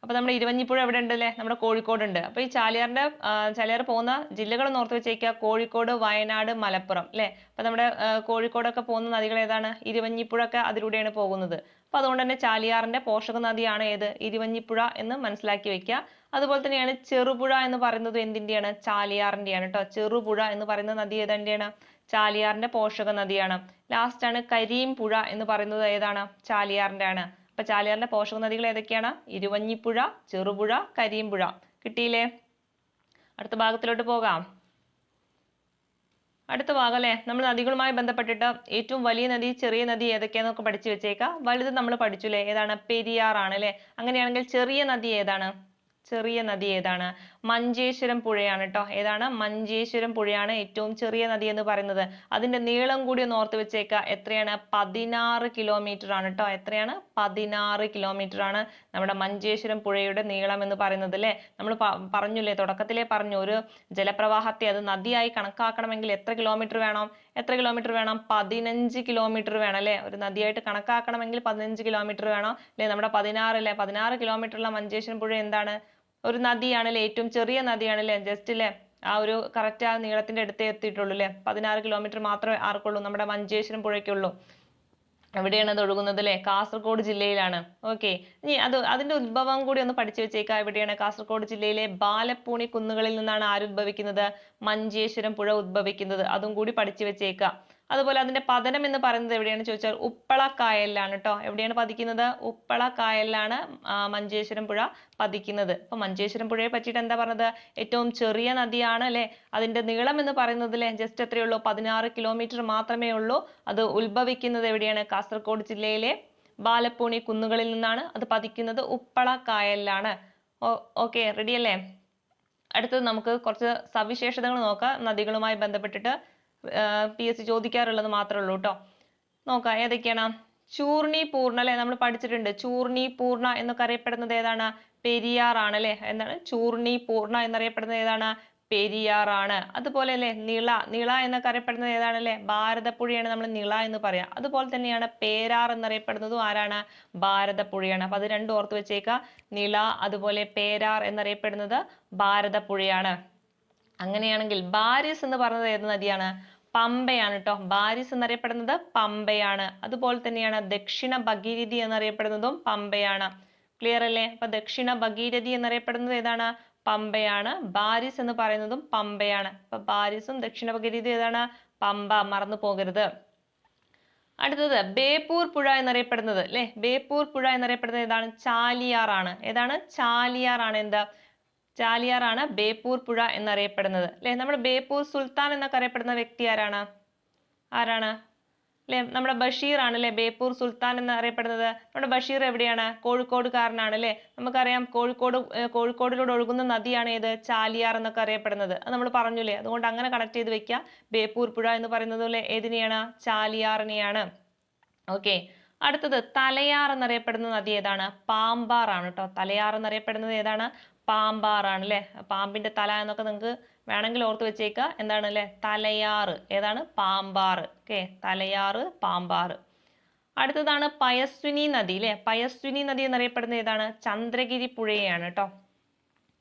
അപ്പൊ നമ്മുടെ ഇരുവഞ്ഞിപ്പുഴ എവിടെ ഉണ്ട് അല്ലെ? നമ്മുടെ കോഴിക്കോട് ഉണ്ട്. അപ്പൊ ഈ ചാലിയാർ പോകുന്ന ജില്ലകൾ ഓർത്ത് വെച്ചേക്കുക. കോഴിക്കോട്, വയനാട്, മലപ്പുറം അല്ലെ. അപ്പൊ നമ്മുടെ കോഴിക്കോടൊക്കെ പോകുന്ന നദികൾ ഏതാണ്? ഇരുവഞ്ഞിപ്പുഴ ഒക്കെ അതിലൂടെയാണ് പോകുന്നത്. അപ്പൊ അതുകൊണ്ട് തന്നെ ചാലിയാറിന്റെ പോഷക നദിയാണ് ഏത്? ഇരുവഞ്ഞിപ്പുഴ എന്ന് മനസ്സിലാക്കി വെക്കുക. അതുപോലെ തന്നെയാണ് ചെറുപുഴ എന്ന് പറയുന്നത് എന്തിന്റെയാണ്? ചാലിയാറിന്റെയാണ് കേട്ടോ. ചെറുപുഴ എന്ന് പറയുന്ന നദി ഏതിന്റെയാണ്? ചാലിയാറിന്റെ പോഷക നദിയാണ്. ലാസ്റ്റ് ആണ് കരിമ്പുഴ എന്ന് പറയുന്നത് ഏതാണ്? ചാലിയാറിന്റെ ആണ്. അപ്പൊ ചാലിയാറിന്റെ പോഷക നദികൾ ഏതൊക്കെയാണ്? ഇരുവഞ്ഞിപ്പുഴ, ചെറുപുഴ, കരിമ്പുഴ. കിട്ടിയില്ലേ? അടുത്ത ഭാഗത്തിലോട്ട് പോകാം. അടുത്ത ഭാഗം അല്ലെ, നമ്മൾ നദികളുമായി ബന്ധപ്പെട്ടിട്ട് ഏറ്റവും വലിയ നദി, ചെറിയ നദി ഏതൊക്കെയാന്നൊക്കെ പഠിച്ചു വെച്ചേക്കാം. വലുത് നമ്മൾ പഠിച്ചു അല്ലെ. ഏതാണ്? പെരിയാറാണ് അല്ലെ. അങ്ങനെയാണെങ്കിൽ ചെറിയ നദി ഏതാണ്? ചെറിയ നദി ഏതാണ്? മഞ്ചേശ്വരം പുഴയാണ് കേട്ടോ. ഏതാണ്? മഞ്ചേശ്വരം പുഴയാണ് ഏറ്റവും ചെറിയ നദി എന്ന് പറയുന്നത്. അതിന്റെ നീളം കൂടി ഒന്ന് ഓർത്ത് വെച്ചേക്കുക. എത്രയാണ്? 16 കിലോമീറ്റർ ആണ് കേട്ടോ. എത്രയാണ്? 16 കിലോമീറ്റർ ആണ് നമ്മുടെ മഞ്ചേശ്വരം പുഴയുടെ നീളം എന്ന് പറയുന്നത് അല്ലെ. നമ്മൾ പറഞ്ഞില്ലേ, തുടക്കത്തിലേ പറഞ്ഞു, ഒരു ജലപ്രവാഹത്തെ അത് നദിയായി കണക്കാക്കണമെങ്കിൽ എത്ര കിലോമീറ്റർ വേണം? എത്ര കിലോമീറ്റർ വേണം? 15 കിലോമീറ്റർ വേണം അല്ലെ. ഒരു നദിയായിട്ട് കണക്കാക്കണമെങ്കിൽ 15 കിലോമീറ്റർ വേണം അല്ലെ. നമ്മുടെ 16 അല്ലെ, 16 കിലോമീറ്റർ ഉള്ള മഞ്ചേശ്വരം പുഴ എന്താണ്? ഒരു നദിയാണല്ലേ, ഏറ്റവും ചെറിയ നദിയാണല്ലേ. ജസ്റ്റ് അല്ലേ ആ ഒരു കറക്റ്റ് ആ നീളത്തിന്റെ അടുത്തേ എത്തിയിട്ടുള്ളൂ അല്ലെ. 16 കിലോമീറ്റർ മാത്രമേ ആർക്കുള്ളൂ? നമ്മുടെ മഞ്ചേശ്വരം പുഴയ്ക്കുള്ളൂ. എവിടെയാണ് അത് ഒഴുകുന്നത് അല്ലെ? കാസർഗോഡ് ജില്ലയിലാണ്. ഓക്കെ, ഇനി അതിന്റെ ഉത്ഭവം കൂടി ഒന്ന് പഠിച്ചു വെച്ചേക്കാം. എവിടെയാണ്? കാസർഗോഡ് ജില്ലയിലെ ബാലപ്പൂണി കുന്നുകളിൽ നിന്നാണ് ആര് ഉത്ഭവിക്കുന്നത്? മഞ്ചേശ്വരം പുഴ ഉത്ഭവിക്കുന്നത്. അതും കൂടി പഠിച്ചു വെച്ചേക്കാം. അതുപോലെ അതിന്റെ പതനം എന്ന് പറയുന്നത് എവിടെയാണ് ചോദിച്ചാൽ ഉപ്പള കായലിലാണ് കേട്ടോ. എവിടെയാണ് പതിക്കുന്നത്? ഉപ്പള കായലിലാണ് മഞ്ചേശ്വരം പുഴ പതിക്കുന്നത്. അപ്പൊ മഞ്ചേശ്വരം പുഴയെ പറ്റിയിട്ട് എന്താ പറഞ്ഞത്? ഏറ്റവും ചെറിയ നദിയാണ് അല്ലെ. അതിന്റെ നീളം എന്ന് പറയുന്നത് അല്ലെ ജസ്റ്റ് എത്രയേ ഉള്ളൂ? 16 കിലോമീറ്റർ മാത്രമേ ഉള്ളൂ. അത് ഉത്ഭവിക്കുന്നത് എവിടെയാണ്? കാസർഗോഡ് ജില്ലയിലെ ബാലപ്പൂണി കുന്നുകളിൽ നിന്നാണ്. അത് പതിക്കുന്നത് ഉപ്പള കായലിലാണ്. ഓക്കെ, റെഡി അല്ലേ? അടുത്തത് നമുക്ക് കുറച്ച് സവിശേഷതകൾ നോക്കാം നദികളുമായി ബന്ധപ്പെട്ടിട്ട്. PSC ചോദിക്കാറുള്ളത് മാത്രമേ ഉള്ളൂ കേട്ടോ. നോക്കാം ഏതൊക്കെയാണ്. ചൂർണി പൂർണ്ണ അല്ലെ, നമ്മൾ പഠിച്ചിട്ടുണ്ട്. ചൂർണി പൂർണ്ണ എന്നൊക്കെ അറിയപ്പെടുന്നത് ഏതാണ്? പെരിയാറാണ് അല്ലെ. എന്താണ്? ചൂർണി പൂർണ്ണ എന്നറിയപ്പെടുന്നത് ഏതാണ്? പെരിയാറാണ്. അതുപോലെ അല്ലെ നിള എന്നൊക്കെ അറിയപ്പെടുന്നത് ഏതാണ് അല്ലെ? ഭാരതപ്പുഴയാണ് നമ്മൾ നിള എന്ന് പറയാം. അതുപോലെ തന്നെയാണ് പേരാർ എന്നറിയപ്പെടുന്നതും ആരാണ്? ഭാരതപ്പുഴയാണ്. അപ്പൊ അത് രണ്ടും ഓർത്ത് വെച്ചേക്കുക. നിള അതുപോലെ പേരാർ എന്നറിയപ്പെടുന്നത് ഭാരതപ്പുഴയാണ്. അങ്ങനെയാണെങ്കിൽ ബാരിസ് എന്ന് പറയുന്നത് ഏത് നദിയാണ്? പമ്പയാണ് കേട്ടോ. ബാരിസ് എന്നറിയപ്പെടുന്നത് പമ്പയാണ്. അതുപോലെ തന്നെയാണ് ദക്ഷിണ ഭഗീരഥി എന്നറിയപ്പെടുന്നതും പമ്പയാണ്. ക്ലിയർ അല്ലേ? അപ്പൊ ദക്ഷിണ ഭഗീരഥി എന്നറിയപ്പെടുന്നത് ഏതാണ്? പമ്പയാണ്. ബാരിസ് എന്ന് പറയുന്നതും പമ്പയാണ്. അപ്പൊ ബാരിസും ദക്ഷിണ ഭഗീരഥി ഏതാണ്? പമ്പ, മറന്നു പോകരുത്. അടുത്തത് ബേപ്പൂർ പുഴ എന്നറിയപ്പെടുന്നത് അല്ലെ. ബേപ്പൂർ പുഴ എന്നറിയപ്പെടുന്നത് ഏതാണ്? ചാലിയാറാണ്. ഏതാണ്? ചാലിയാറാണ്. എന്താ? ചാലിയാറാണ് ബേപ്പൂർ പുഴ എന്നറിയപ്പെടുന്നത് അല്ലെ. നമ്മുടെ ബേപ്പൂർ സുൽത്താൻ എന്നൊക്കെ അറിയപ്പെടുന്ന വ്യക്തി ആരാണ്? അല്ലെ, നമ്മുടെ ബഷീർ ആണ് അല്ലെ ബേപ്പൂർ സുൽത്താൻ എന്ന് അറിയപ്പെടുന്നത്. നമ്മുടെ ബഷീർ എവിടെയാണ്? കോഴിക്കോടുകാരനാണ് അല്ലെ. നമുക്കറിയാം കോഴിക്കോടിലൂടെ ഒഴുകുന്ന നദിയാണ് ഏത്? ചാലിയാർ എന്നൊക്കെ അറിയപ്പെടുന്നത്. അത് നമ്മൾ പറഞ്ഞില്ലേ. അതുകൊണ്ട് അങ്ങനെ കണക്ട് ചെയ്ത് വെക്കുക. ബേപ്പൂർ പുഴ എന്ന് പറയുന്നത് പോലെ ഏതിനെയാണ്? ചാലിയാറിനെയാണ്. ഓക്കെ, അടുത്തത് തലയാർ എന്നറിയപ്പെടുന്ന നദി ഏതാണ്? പാമ്പാർ ആണ് കേട്ടോ. തലയാർ എന്നറിയപ്പെടുന്നത് ഏതാണ്? പാമ്പാറാണ് അല്ലെ. പാമ്പിന്റെ തല എന്നൊക്കെ നിങ്ങൾക്ക് വേണമെങ്കിൽ ഓർത്ത് വെച്ചേക്കുക. എന്താണ് അല്ലെ? തലയാറ്. ഏതാണ്? പാമ്പാറ്. ഓക്കെ, തലയാറ്, പാമ്പാറ്. അടുത്തതാണ് പയസ്വിനി നദി അല്ലെ. പയസ്വിനി നദി എന്നറിയപ്പെടുന്നത് ഏതാണ്? ചന്ദ്രഗിരി പുഴയാണ് കേട്ടോ.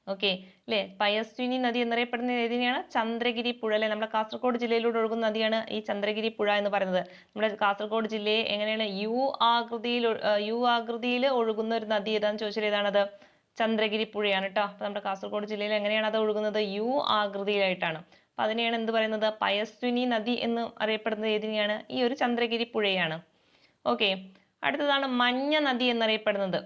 ഓക്കെ അല്ലെ. പയസ്വിനി നദി എന്നറിയപ്പെടുന്നത് ഏതിനെയാണ്? ചന്ദ്രഗിരി പുഴ അല്ലെ. നമ്മുടെ കാസർഗോഡ് ജില്ലയിലൂടെ ഒഴുകുന്ന നദിയാണ് ഈ ചന്ദ്രഗിരി പുഴ എന്ന് പറയുന്നത്. നമ്മുടെ കാസർഗോഡ് ജില്ലയെ എങ്ങനെയാണ് യു ആകൃതിയിൽ ഒഴുകുന്ന ഒരു നദി ഏതാന്ന് ചോദിച്ചാൽ ഏതാണത്? ചന്ദ്രഗിരി പുഴയാണ് കേട്ടോ. അപ്പൊ നമ്മുടെ കാസർഗോഡ് ജില്ലയിൽ എങ്ങനെയാണ് അത് ഒഴുകുന്നത്? യു ആകൃതിയിലായിട്ടാണ്. അപ്പൊ അതിനെയാണ് എന്ത് പറയുന്നത്? പയസ്വിനി നദി എന്ന് അറിയപ്പെടുന്നത് ഏതിനെയാണ്? ഈ ഒരു ചന്ദ്രഗിരി പുഴയാണ്. ഓക്കെ, അടുത്തതാണ് മഞ്ഞ നദി എന്നറിയപ്പെടുന്നത്.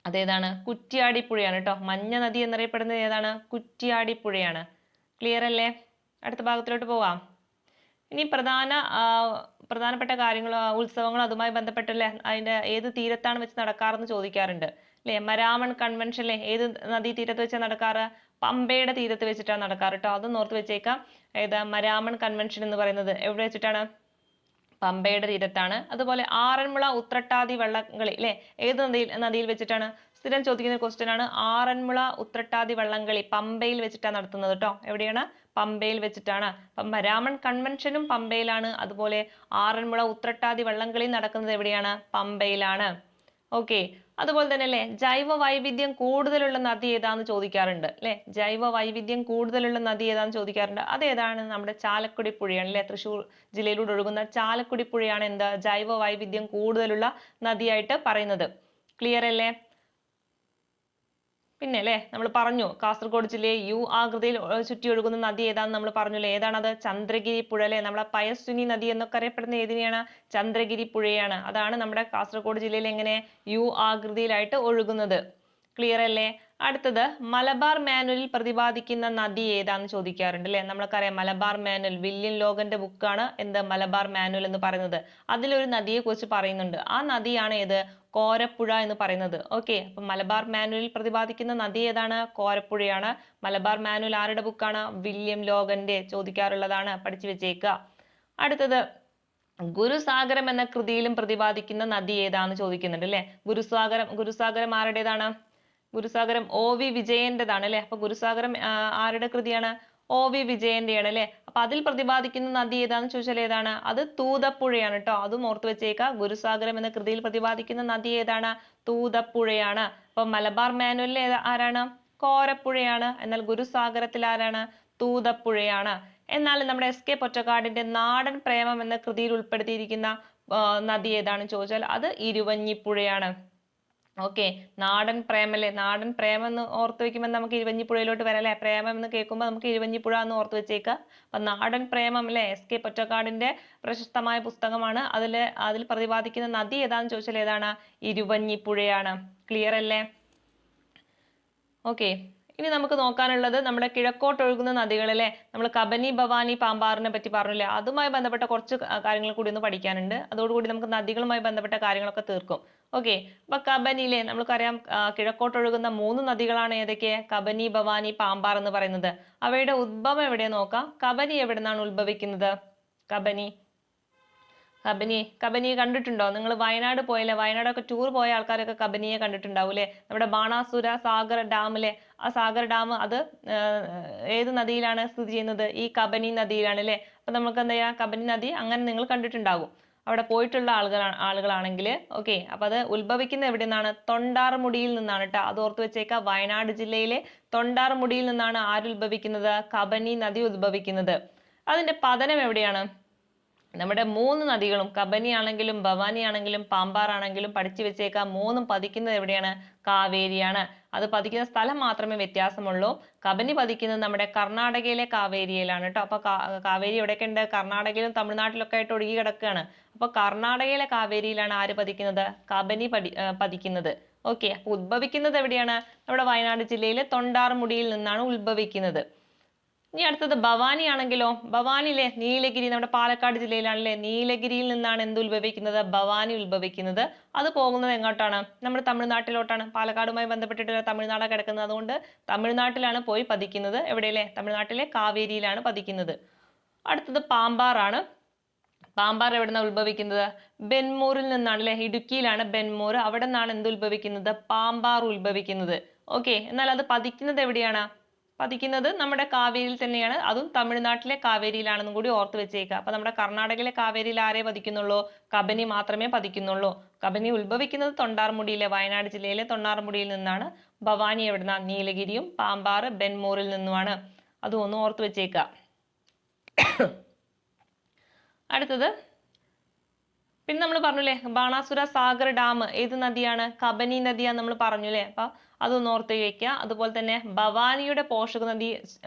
അതേതാണ്? കുറ്റ്യാടിപ്പുഴയാണ് കേട്ടോ. മഞ്ഞ നദി എന്നറിയപ്പെടുന്നത് ഏതാണ്? കുറ്റ്യാടിപ്പുഴയാണ്. ക്ലിയർ അല്ലേ? അടുത്ത ഭാഗത്തിലോട്ട് പോവാം. ഇനി പ്രധാനപ്പെട്ട കാര്യങ്ങളോ ഉത്സവങ്ങളോ അതുമായി ബന്ധപ്പെട്ടല്ലേ അതിന്റെ ഏത് തീരത്താണ് വെച്ച് നടക്കാറെന്ന് ചോദിക്കാറുണ്ട് അല്ലെ. മരാമൺ കൺവെൻഷൻ അല്ലെ ഏത് നദീ തീരത്ത് വെച്ചാണ് നടക്കാറ്? പമ്പയുടെ തീരത്ത് വെച്ചിട്ടാണ് നടക്കാറ് കേട്ടോ. അതൊന്ന് ഓർത്ത് വെച്ചേക്കാം. ഏതാ മരാമൺ കൺവെൻഷൻ എന്ന് പറയുന്നത് എവിടെ വെച്ചിട്ടാണ്? പമ്പയുടെ തീരത്താണ്. അതുപോലെ ആറന്മുള ഉത്രട്ടാതി വള്ളംകളി അല്ലെ ഏത് നദിയിൽ വെച്ചിട്ടാണ്? സ്ഥിരം ചോദിക്കുന്ന ക്വസ്റ്റ്യൻ ആണ്. ആറന്മുള ഉത്രട്ടാതി വള്ളംകളി പമ്പയിൽ വെച്ചിട്ടാണ് നടത്തുന്നത് കേട്ടോ. എവിടെയാണ്? പമ്പയിൽ വെച്ചിട്ടാണ്. അപ്പം മരാമൺ കൺവെൻഷനും പമ്പയിലാണ്. അതുപോലെ ആറന്മുള ഉത്രട്ടാതി വള്ളംകളി നടക്കുന്നത് എവിടെയാണ്? പമ്പയിലാണ്. ഓക്കെ, അതുപോലെ തന്നെ അല്ലെ ജൈവ വൈവിധ്യം കൂടുതലുള്ള നദി ഏതാന്ന് ചോദിക്കാറുണ്ട് അല്ലെ. ജൈവ വൈവിധ്യം കൂടുതലുള്ള നദി ഏതാന്ന് ചോദിക്കാറുണ്ട്. അതേതാണ്? നമ്മുടെ ചാലക്കുടി പുഴയാണ് അല്ലെ. തൃശ്ശൂർ ജില്ലയിലൂടെ ഒഴുകുന്ന ചാലക്കുടി പുഴയാണ് എന്താ? ജൈവ വൈവിധ്യം കൂടുതലുള്ള നദിയായിട്ട് പറയുന്നത്. ക്ലിയർ അല്ലേ? പിന്നെ അല്ലെ നമ്മൾ പറഞ്ഞു കാസർഗോഡ് ജില്ലയെ യു ആകൃതിയിൽ ചുറ്റി ഒഴുകുന്ന നദി ഏതാന്ന് നമ്മൾ പറഞ്ഞു അല്ലെ. ഏതാണത്? ചന്ദ്രഗിരി പുഴ അല്ലെ. നമ്മളെ പയസ്വിനി നദി എന്നൊക്കെ അറിയപ്പെടുന്ന ഏതിനെയാണ്? ചന്ദ്രഗിരി പുഴയാണ്. അതാണ് നമ്മുടെ കാസർഗോഡ് ജില്ലയിൽ എങ്ങനെ യു ആകൃതിയിലായിട്ട് ഒഴുകുന്നത്. ക്ലിയർ അല്ലേ? അടുത്തത് മലബാർ മാനുവലിൽ പ്രതിപാദിക്കുന്ന നദി ഏതാന്ന് ചോദിക്കാറുണ്ട് അല്ലെ. നമ്മൾക്കറിയാം മലബാർ മാനുവൽ വില്യം ലോഗന്റെ ബുക്കാണ് എന്ത്? മലബാർ മാനുവൽ എന്ന് പറയുന്നത്. അതിലൊരു നദിയെ കുറിച്ച് പറയുന്നുണ്ട്. ആ നദിയാണ് ഏത്? കോരപ്പുഴ എന്ന് പറയുന്നത്. ഓക്കെ, അപ്പൊ മലബാർ മാനുവലിൽ പ്രതിപാദിക്കുന്ന നദി ഏതാണ്? കോരപ്പുഴയാണ്. മലബാർ മാനുവൽ ആരുടെ ബുക്കാണ്? വില്യം ലോഗന്റെ. ചോദിക്കാറുള്ളതാണ്, പഠിച്ചു വെച്ചേക്കുക. അടുത്തത് ഗുരുസാഗരം എന്ന കൃതിയിലും പ്രതിപാദിക്കുന്ന നദി ഏതാന്ന് ചോദിക്കുന്നുണ്ട് അല്ലെ. ഗുരുസാഗരം ആരുടേതാണ്? ഗുരുസാഗരം OV വിജയന്റേതാണ് അല്ലെ. അപ്പൊ ഗുരുസാഗരം ആരുടെ കൃതിയാണ്? OV വിജയന്റെയാണ് അല്ലെ. അപ്പൊ അതിൽ പ്രതിപാദിക്കുന്ന നദി ഏതാന്ന് ചോദിച്ചാൽ ഏതാണ്? അത് തൂതപ്പുഴയാണ് കേട്ടോ. അതും ഓർത്ത് വെച്ചേക്കുക. ഗുരുസാഗരം എന്ന കൃതിയിൽ പ്രതിപാദിക്കുന്ന നദി ഏതാണ്? തൂതപ്പുഴയാണ്. അപ്പൊ മലബാർ മാനുവലിൽ ആരാണ്? കോരപ്പുഴയാണ്. എന്നാൽ ഗുരുസാഗരത്തിൽ ആരാണ്? തൂതപ്പുഴയാണ്. എന്നാൽ നമ്മുടെ SK പൊറ്റക്കാടിന്റെ നാടൻ പ്രേമം എന്ന കൃതിയിൽ ഉൾപ്പെടുത്തിയിരിക്കുന്ന നദി ഏതാണെന്ന് ചോദിച്ചാൽ അത് ഇരുവഞ്ഞിപ്പുഴയാണ്. ഓക്കെ, നാടൻ പ്രേമം അല്ലേ, നാടൻ പ്രേമം എന്ന് ഓർത്ത് വെക്കുമ്പോൾ നമുക്ക് ഇരുവഞ്ഞിപ്പുഴയിലോട്ട് വരാം അല്ലെ. പ്രേമം എന്ന് കേൾക്കുമ്പോൾ നമുക്ക് ഇരുവഞ്ഞിപ്പുഴ എന്ന് ഓർത്ത് വെച്ചേക്കുക. അപ്പൊ നാടൻ പ്രേമം അല്ലെ, SK പൊറ്റക്കാടിന്റെ പ്രശസ്തമായ പുസ്തകമാണ്. അതിൽ പ്രതിപാദിക്കുന്ന നദി ഏതാന്ന് ചോദിച്ചാൽ ഏതാണ്? ഇരുവഞ്ഞിപ്പുഴയാണ്. ക്ലിയർ അല്ലേ? ഓക്കെ, ഇനി നമുക്ക് നോക്കാനുള്ളത് നമ്മുടെ കിഴക്കോട്ട് ഒഴുകുന്ന നദികളിലെ നമ്മൾ കബനി, ഭവാനി, പാമ്പാറിനെ പറ്റി പറഞ്ഞില്ലേ, അതുമായി ബന്ധപ്പെട്ട കുറച്ച് കാര്യങ്ങൾ കൂടി ഒന്ന് പഠിക്കാനുണ്ട്. അതോടുകൂടി നമുക്ക് നദികളുമായി ബന്ധപ്പെട്ട കാര്യങ്ങളൊക്കെ തീർക്കും. ഓക്കെ, അപ്പൊ കബനിയിലെ നമുക്കറിയാം കിഴക്കോട്ട് ഒഴുകുന്ന 3 നദികളാണ് ഏതൊക്കെ? കബനി, ഭവാനി, പാമ്പാർ എന്ന് പറയുന്നത്. അവയുടെ ഉദ്ഭവം എവിടെ നോക്കാം. കബനി എവിടെ നിന്നാണ് ഉത്ഭവിക്കുന്നത്? കബനി കണ്ടിട്ടുണ്ടോ? നിങ്ങൾ വയനാട് പോയല്ലേ, വയനാടൊക്കെ ടൂർ പോയ ആൾക്കാരൊക്കെ കബനിയെ കണ്ടിട്ടുണ്ടാവും അല്ലെ. നമ്മുടെ ബാണാസുര സാഗർ ഡാമിലെ ആ സാഗർ ഡാം അത് ഏത് നദിയിലാണ് സ്ഥിതി ചെയ്യുന്നത്? ഈ കബനി നദിയിലാണ് അല്ലെ. അപ്പൊ നമുക്ക് എന്താ ചെയ്യാം, കബനി നദി അങ്ങനെ നിങ്ങൾ കണ്ടിട്ടുണ്ടാകും അവിടെ പോയിട്ടുള്ള ആളുകളാണെങ്കിൽ. ഓക്കെ, അപ്പൊ അത് ഉത്ഭവിക്കുന്ന എവിടെ നിന്നാണ്? തൊണ്ടാർമുടിയിൽ നിന്നാണ് കേട്ടോ. അത് ഓർത്ത് വെച്ചേക്ക. വയനാട് ജില്ലയിലെ തൊണ്ടാർമുടിയിൽ നിന്നാണ് ആര് ഉത്ഭവിക്കുന്നത്? കബനി നദി ഉത്ഭവിക്കുന്നത്. അതിന്റെ പതനം എവിടെയാണ്? നമ്മുടെ 3 നദികളും കബനി ആണെങ്കിലും ഭവാനി ആണെങ്കിലും പാമ്പാർ ആണെങ്കിലും പഠിച്ചു വെച്ചേക്കാം, 3ഉം പതിക്കുന്നത് എവിടെയാണ്? കാവേരിയാണ്. അത് പതിക്കുന്ന സ്ഥലം മാത്രമേ വ്യത്യാസമുള്ളൂ. കബനി പതിക്കുന്നത് നമ്മുടെ കർണാടകയിലെ കാവേരിയിലാണ് കേട്ടോ. അപ്പൊ കാവേരി എവിടെയൊക്കെ ഉണ്ട്? കർണാടകയിലും തമിഴ്നാട്ടിലൊക്കെ ആയിട്ട് ഒഴുകി കിടക്കുകയാണ്. അപ്പൊ കർണാടകയിലെ കാവേരിയിലാണ് ആര് പതിക്കുന്നത്? കബനി പതിക്കുന്നത്. ഓക്കെ, അപ്പൊ ഉത്ഭവിക്കുന്നത് എവിടെയാണ്? നമ്മുടെ വയനാട് ജില്ലയിലെ തൊണ്ടാർമുടിയിൽ നിന്നാണ് ഉത്ഭവിക്കുന്നത്. ഇനി അടുത്തത് ഭവാനി ആണെങ്കിലോ, ഭവാനിയിലെ നീലഗിരി നമ്മുടെ പാലക്കാട് ജില്ലയിലാണല്ലേ. നീലഗിരിയിൽ നിന്നാണ് എന്ത് ഉത്ഭവിക്കുന്നത്? ഭവാനി ഉത്ഭവിക്കുന്നത്. അത് പോകുന്നത് എങ്ങോട്ടാണ്? നമ്മുടെ തമിഴ്നാട്ടിലോട്ടാണ്. പാലക്കാടുമായി ബന്ധപ്പെട്ടിട്ടുള്ള തമിഴ്നാടാണ് കിടക്കുന്നത്. അതുകൊണ്ട് തമിഴ്നാട്ടിലാണ് പോയി പതിക്കുന്നത്. എവിടെയല്ലേ? തമിഴ്നാട്ടിലെ കാവേരിയിലാണ് പതിക്കുന്നത്. അടുത്തത് പാമ്പാറാണ്. പാമ്പാർ എവിടെ നിന്നാണ് ഉത്ഭവിക്കുന്നത്? ബെൻമൂറിൽ നിന്നാണ് അല്ലെ. ഇടുക്കിയിലാണ് ബെൻമൂർ. അവിടെ നിന്നാണ് എന്ത് ഉത്ഭവിക്കുന്നത്? പാമ്പാർ ഉത്ഭവിക്കുന്നത്. ഓക്കെ, എന്നാൽ അത് പതിക്കുന്നത് എവിടെയാണ്? പതിക്കുന്നത് നമ്മുടെ കാവേരിയിൽ തന്നെയാണ്. അതും തമിഴ്നാട്ടിലെ കാവേരിയിലാണെന്നും കൂടി ഓർത്ത് വെച്ചേക്കുക. അപ്പൊ നമ്മുടെ കർണാടകയിലെ കാവേരിയിൽ ആരേ പതിക്കുന്നുള്ളൂ? കബനി മാത്രമേ പതിക്കുന്നുള്ളൂ. കബനി ഉത്ഭവിക്കുന്നത് തൊണ്ടാർമുടിയിലെ വയനാട് ജില്ലയിലെ തൊണ്ടാർമുടിയിൽ നിന്നാണ്. ഭവാനി എവിടുന്ന? നീലഗിരിയും പാമ്പാർ ബെൻമൂറിൽ നിന്നുമാണ്. അതും ഒന്ന് ഓർത്ത് വെച്ചേക്കുക. അടുത്തത് പിന്നെ നമ്മൾ പറഞ്ഞില്ലേ, ബാണാസുര സാഗർ ഡാം ഏത് നദിയാണ്? കബനി നദിയാണ് നമ്മൾ പറഞ്ഞു അല്ലേ. അപ്പൊ അതൊന്ന് ഓർത്ത് വയ്ക്കുക. അതുപോലെ തന്നെ ഭവാനിയുടെ പോഷക നദി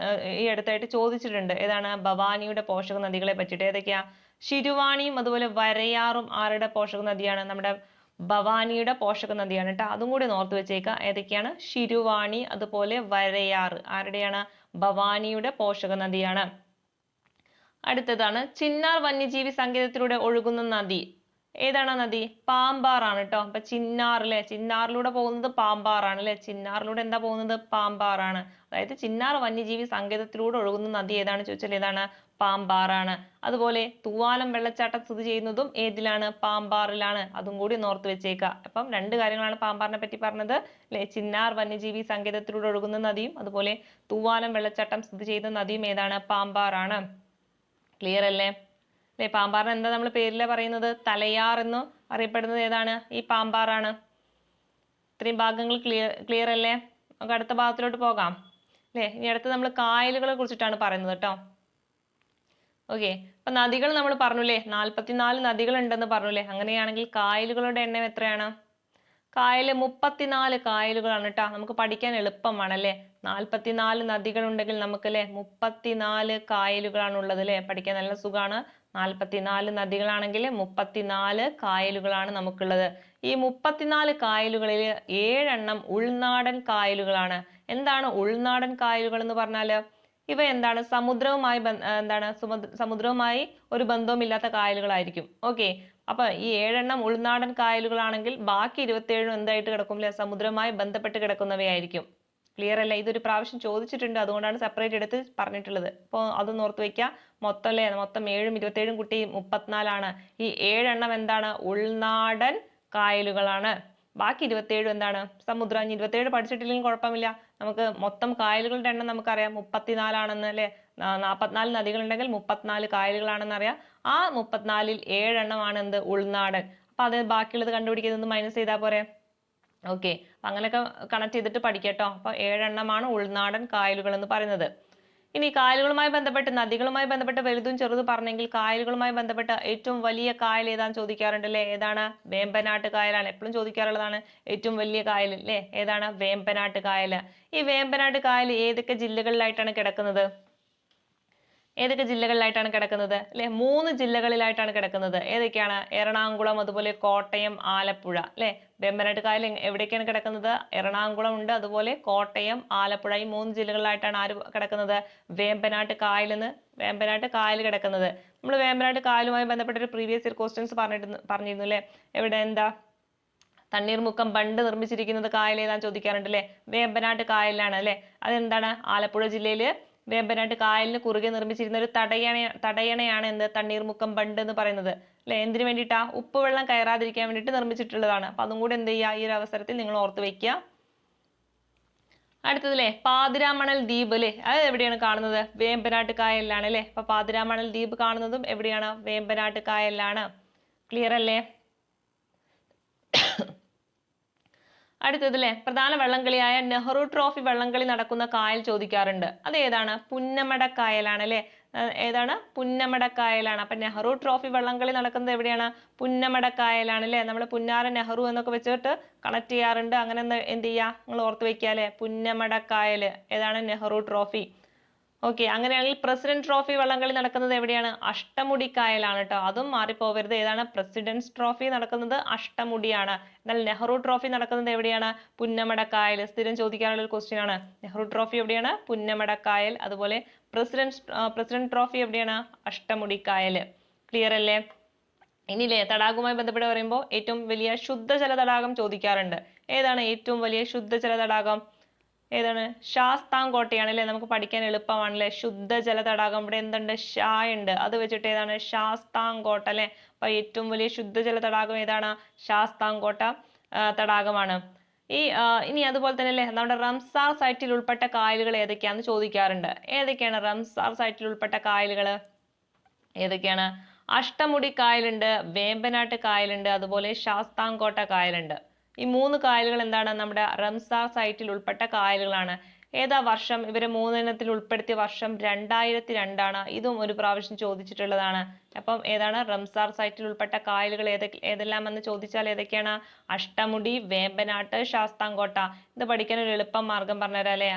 ഈ അടുത്തായിട്ട് ചോദിച്ചിട്ടുണ്ട്. ഏതാണ്? ഭവാനിയുടെ പോഷക നദികളെ പറ്റിയിട്ട്. ഏതൊക്കെയാ? ശിരുവാണിയും അതുപോലെ വരയാറും ആരുടെ പോഷക നദിയാണ്? നമ്മുടെ ഭവാനിയുടെ പോഷക നദിയാണ് കേട്ടോ. അതും കൂടി ഓർത്ത് വെച്ചേക്കുക. ഏതൊക്കെയാണ്? ശിരുവാണി അതുപോലെ വരയാറ് ആരുടെയാണ്? ഭവാനിയുടെ പോഷക നദിയാണ്. അടുത്തതാണ് ചിന്നാർ വന്യജീവി സങ്കേതത്തിലൂടെ ഒഴുകുന്ന നദി. ഏതാണ് നദി? പാമ്പാറാണ് കേട്ടോ. അപ്പൊ ചിന്നാർ അല്ലെ, ചിന്നാറിലൂടെ പോകുന്നത് പാമ്പാറാണ് അല്ലെ. ചിന്നാറിലൂടെ എന്താ പോകുന്നത്? പാമ്പാറാണ്. അതായത് ചിന്നാർ വന്യജീവി സങ്കേതത്തിലൂടെ ഒഴുകുന്ന നദി ഏതാണ് ചോദിച്ചാൽ ഏതാണ്? പാമ്പാറാണ്. അതുപോലെ തൂവാലം വെള്ളച്ചാട്ടം സ്ഥിതി ചെയ്യുന്നതും ഏതിലാണ്? പാമ്പാറിലാണ്. അതും കൂടി ഓർത്ത് വെച്ചേക്കുക. അപ്പം 2 കാര്യങ്ങളാണ് പാമ്പാറിനെ പറ്റി പറഞ്ഞത് അല്ലെ. ചിന്നാർ വന്യജീവി സങ്കേതത്തിലൂടെ ഒഴുകുന്ന നദിയും അതുപോലെ തൂവാലം വെള്ളച്ചാട്ടം സ്ഥിതി ചെയ്യുന്ന നദിയും ഏതാണ്? പാമ്പാറാണ്. ക്ലിയർ അല്ലേ? അല്ലെ, പാമ്പാറിന് എന്താ നമ്മൾ പേരിലെ പറയുന്നത്? തലയാർ എന്ന് അറിയപ്പെടുന്നത് ഏതാണ്? ഈ പാമ്പാറാണ്. ഇത്രയും ഭാഗങ്ങൾ ക്ലിയർ അല്ലേ? നമുക്ക് അടുത്ത ഭാഗത്തിലോട്ട് പോകാം അല്ലെ. ഇനി അടുത്ത് നമ്മൾ കായലുകളെ കുറിച്ചിട്ടാണ് പറയുന്നത് കേട്ടോ. ഓക്കെ, അപ്പൊ നദികൾ നമ്മൾ പറഞ്ഞില്ലേ, 44 നദികൾ ഉണ്ടെന്ന് പറഞ്ഞില്ലേ. അങ്ങനെയാണെങ്കിൽ കായലുകളുടെ എണ്ണം എത്രയാണ്? കായല് 34 കായലുകളാണ് കേട്ടോ. നമുക്ക് പഠിക്കാൻ എളുപ്പമാണ് അല്ലെ. 44 നദികൾ ഉണ്ടെങ്കിൽ നമുക്ക് അല്ലെ 34 കായലുകളാണ് ഉള്ളത് അല്ലെ. പഠിക്കാൻ നല്ല സുഖമാണ്. 44 നദികളാണെങ്കിൽ 34 കായലുകളാണ് നമുക്കുള്ളത്. ഈ 34 കായലുകളിൽ 7 എണ്ണം ഉൾനാടൻ കായലുകളാണ്. എന്താണ് ഉൾനാടൻ കായലുകൾ എന്ന് പറഞ്ഞാല്? ഇവ എന്താണ്? സമുദ്രവുമായി ഒരു ബന്ധവുമില്ലാത്ത കായലുകളായിരിക്കും. ഓക്കെ, അപ്പൊ ഈ 7 എണ്ണം ഉൾനാടൻ കായലുകളാണെങ്കിൽ ബാക്കി 27 എന്തായിട്ട് കിടക്കും? അല്ലെ, സമുദ്രവുമായി ബന്ധപ്പെട്ട് കിടക്കുന്നവയായിരിക്കും. ക്ലിയർ അല്ലേ? ഇതൊരു പ്രാവശ്യം ചോദിച്ചിട്ടുണ്ട്, അതുകൊണ്ടാണ് സെപ്പറേറ്റ് എടുത്ത് പറഞ്ഞിട്ടുള്ളത്. അപ്പോൾ അതൊന്ന് ഓർത്ത് വെക്കുക. മൊത്തം 7ഉം 27ഉം കൂട്ടി 34ആണ്. ഈ 7 എണ്ണം എന്താണ്? ഉൾനാടൻ കായലുകളാണ്. ബാക്കി 27 എന്താണ്? സമുദ്രം. 27 പഠിച്ചിട്ടില്ലെങ്കിൽ കുഴപ്പമില്ല. നമുക്ക് മൊത്തം കായലുകളുടെ എണ്ണം നമുക്കറിയാം 34 ആണെന്ന് അല്ലെ. 44 നദികൾ ഉണ്ടെങ്കിൽ 34 കായലുകളാണെന്ന് അറിയാം. ആ 34ൽ 7 എണ്ണമാണ് എന്ത്? ഉൾനാടൻ. അപ്പൊ അത് ബാക്കിയുള്ളത് കണ്ടുപിടിക്കുന്നത് മൈനസ് ചെയ്താൽ പോരെ. ഓക്കെ, അങ്ങനെയൊക്കെ കണക്ട് ചെയ്തിട്ട് പഠിക്കട്ടോ. അപ്പൊ 7 എണ്ണമാണ് ഉൾനാടൻ കായലുകൾ എന്ന് പറയുന്നത്. ഇനി കായലുകളുമായി ബന്ധപ്പെട്ട് നദികളുമായി ബന്ധപ്പെട്ട് വലുതും ചെറുതും പറഞ്ഞെങ്കിൽ കായലുകളുമായി ബന്ധപ്പെട്ട് ഏറ്റവും വലിയ കായൽ ഏതാന്ന് ചോദിക്കാറുണ്ട് അല്ലേ? ഏതാണ്? വേമ്പനാട്ട് കായലാണ്. എപ്പോഴും ചോദിക്കാറുള്ളതാണ് ഏറ്റവും വലിയ കായൽ അല്ലേ? ഏതാണ്? വേമ്പനാട്ട് കായൽ. ഈ വേമ്പനാട്ട് കായൽ ഏതൊക്കെ ജില്ലകളിലായിട്ടാണ് കിടക്കുന്നത്? ഏതൊക്കെ ജില്ലകളിലായിട്ടാണ് കിടക്കുന്നത് അല്ലെ? 3 ജില്ലകളിലായിട്ടാണ് കിടക്കുന്നത്. ഏതൊക്കെയാണ്? എറണാകുളം, അതുപോലെ കോട്ടയം, ആലപ്പുഴ അല്ലെ? വേമ്പനാട്ട് കായൽ എവിടേക്കാണ് കിടക്കുന്നത്? എറണാകുളം ഉണ്ട്, അതുപോലെ കോട്ടയം, ആലപ്പുഴ, ഈ 3 ജില്ലകളിലായിട്ടാണ് ആര് കിടക്കുന്നത്? വേമ്പനാട്ട് കായൽ കിടക്കുന്നത്. നമ്മൾ വേമ്പനാട്ട് കായലുമായി ബന്ധപ്പെട്ട ഒരു പ്രീവിയസ് ഇയർ ക്വസ്റ്റ്യൻസ് പറഞ്ഞിരുന്നു അല്ലെ? എവിടെ എന്താ തണ്ണീർമുക്കം ബണ്ട് നിർമ്മിച്ചിരിക്കുന്നത് കായൽ ഏതാന്ന് ചോദിക്കാറുണ്ട് അല്ലെ? വേമ്പനാട്ട് കായലിലാണ് അല്ലെ? അതെന്താണ്? ആലപ്പുഴ ജില്ലയില് വേമ്പനാട്ട് കായലിന് കുറുകെ നിർമ്മിച്ചിരുന്ന ഒരു തടയണയാണ് എന്ത്? തണ്ണീർമുക്കം ബണ്ട് എന്ന് പറയുന്നത് അല്ലെ? എന്തിനു വേണ്ടിയിട്ടാ? ഉപ്പുവെള്ളം കയറാതിരിക്കാൻ വേണ്ടിയിട്ട് നിർമ്മിച്ചിട്ടുള്ളതാണ്. അപ്പൊ അതും കൂടെ എന്ത് ചെയ്യുക? ഈ ഒരു അവസരത്തിൽ നിങ്ങൾ ഓർത്ത് വെക്കുക. അടുത്തതല്ലേ പാതിരാമണൽ ദ്വീപ് അല്ലെ? അത് എവിടെയാണ് കാണുന്നത്? വേമ്പനാട്ട് കായലിലാണ് അല്ലെ? അപ്പൊ പാതിരാമണൽ ദ്വീപ് കാണുന്നതും എവിടെയാണ്? വേമ്പനാട്ട് കായലിലാണ്. ക്ലിയർ അല്ലേ? അടുത്തതല്ലേ പ്രധാന വള്ളംകളിയായ നെഹ്റു ട്രോഫി വള്ളംകളി നടക്കുന്ന കായൽ ചോദിക്കാറുണ്ട്. അത് ഏതാണ്? പുന്നമട കായലാണ് അല്ലെ? ഏതാണ്? പുന്നമട കായലാണ്. അപ്പൊ നെഹ്റു ട്രോഫി വള്ളംകളി നടക്കുന്നത് എവിടെയാണ്? പുന്നമട കായലാണ് അല്ലെ? നമ്മൾ പുന്നാര നെഹ്റു എന്നൊക്കെ വെച്ചിട്ട് കണക്ട് ചെയ്യാറുണ്ട്. അങ്ങനെ എന്ത് ചെയ്യുക? നിങ്ങൾ ഓർത്ത് വെക്കുക അല്ലെ? പുന്നമട കായൽ ഏതാണ്? നെഹ്റു ട്രോഫി. ഓക്കെ, അങ്ങനെയാണെങ്കിൽ പ്രസിഡന്റ് ട്രോഫി വള്ളംകളി നടക്കുന്നത് എവിടെയാണ്? അഷ്ടമുടി കായലാണ് കേട്ടോ. അതും മാറിപ്പോവരുത്. ഏതാണ്? പ്രസിഡന്റ്സ് ട്രോഫി നടക്കുന്നത് അഷ്ടമുടിയാണ്. എന്നാൽ നെഹ്റു ട്രോഫി നടക്കുന്നത് എവിടെയാണ്? പുന്നമട കായൽ. സ്ഥിരം ചോദിക്കാനുള്ള ഒരു ക്വസ്റ്റ്യൻ ആണ്. നെഹ്റു ട്രോഫി എവിടെയാണ്? പുന്നമട കായൽ. അതുപോലെ പ്രസിഡന്റ് ട്രോഫി എവിടെയാണ്? അഷ്ടമുടി കായൽ. ക്ലിയർ അല്ലേ? ഇനിയില്ലേ തടാകവുമായി ബന്ധപ്പെട്ട് പറയുമ്പോൾ ഏറ്റവും വലിയ ശുദ്ധജല തടാകം ചോദിക്കാറുണ്ട്. ഏതാണ് ഏറ്റവും വലിയ ശുദ്ധജല തടാകം? ഏതാണ്? ശാസ്താംകോട്ടയാണ് അല്ലെ? നമുക്ക് പഠിക്കാൻ എളുപ്പമാണല്ലേ? ശുദ്ധജല തടാകം. ഇവിടെ എന്തുണ്ട്? ഷാ ഉണ്ട്. അത് വെച്ചിട്ട് ഏതാണ്? ശാസ്താംകോട്ട അല്ലെ? അപ്പൊ ഏറ്റവും വലിയ ശുദ്ധജല തടാകം ഏതാണ്? ശാസ്താംകോട്ട തടാകമാണ്. ഇനി അതുപോലെ തന്നെ അല്ലേ നമ്മുടെ റംസാർ സൈറ്റിൽ ഉൾപ്പെട്ട കായലുകൾ ഏതൊക്കെയാണെന്ന് ചോദിക്കാറുണ്ട്. ഏതൊക്കെയാണ് റംസാർ സൈറ്റിൽ ഉൾപ്പെട്ട കായലുകൾ? ഏതൊക്കെയാണ്? അഷ്ടമുടി കായലുണ്ട്, വേമ്പനാട്ട് കായലുണ്ട്, അതുപോലെ ശാസ്താംകോട്ട കായലുണ്ട്. ഈ 3 കായലുകൾ എന്താണ്? നമ്മുടെ റംസാർ സൈറ്റിൽ ഉൾപ്പെട്ട കായലുകളാണ്. ഏതാ വർഷം? ഇവരെ 3 ഉൾപ്പെടുത്തിയ വർഷം 2002 ഇതും ഒരു പ്രാവശ്യം ചോദിച്ചിട്ടുള്ളതാണ്. അപ്പം ഏതാണ്? റംസാർ സൈറ്റിൽ ഉൾപ്പെട്ട കായലുകൾ ഏതെല്ലാം എന്ന് ചോദിച്ചാൽ ഏതൊക്കെയാണ്? അഷ്ടമുടി, വേമ്പനാട്ട്, ശാസ്താംകോട്ട. ഇത് പഠിക്കാൻ ഒരു എളുപ്പം മാർഗം പറഞ്ഞുതരാം അല്ലേ?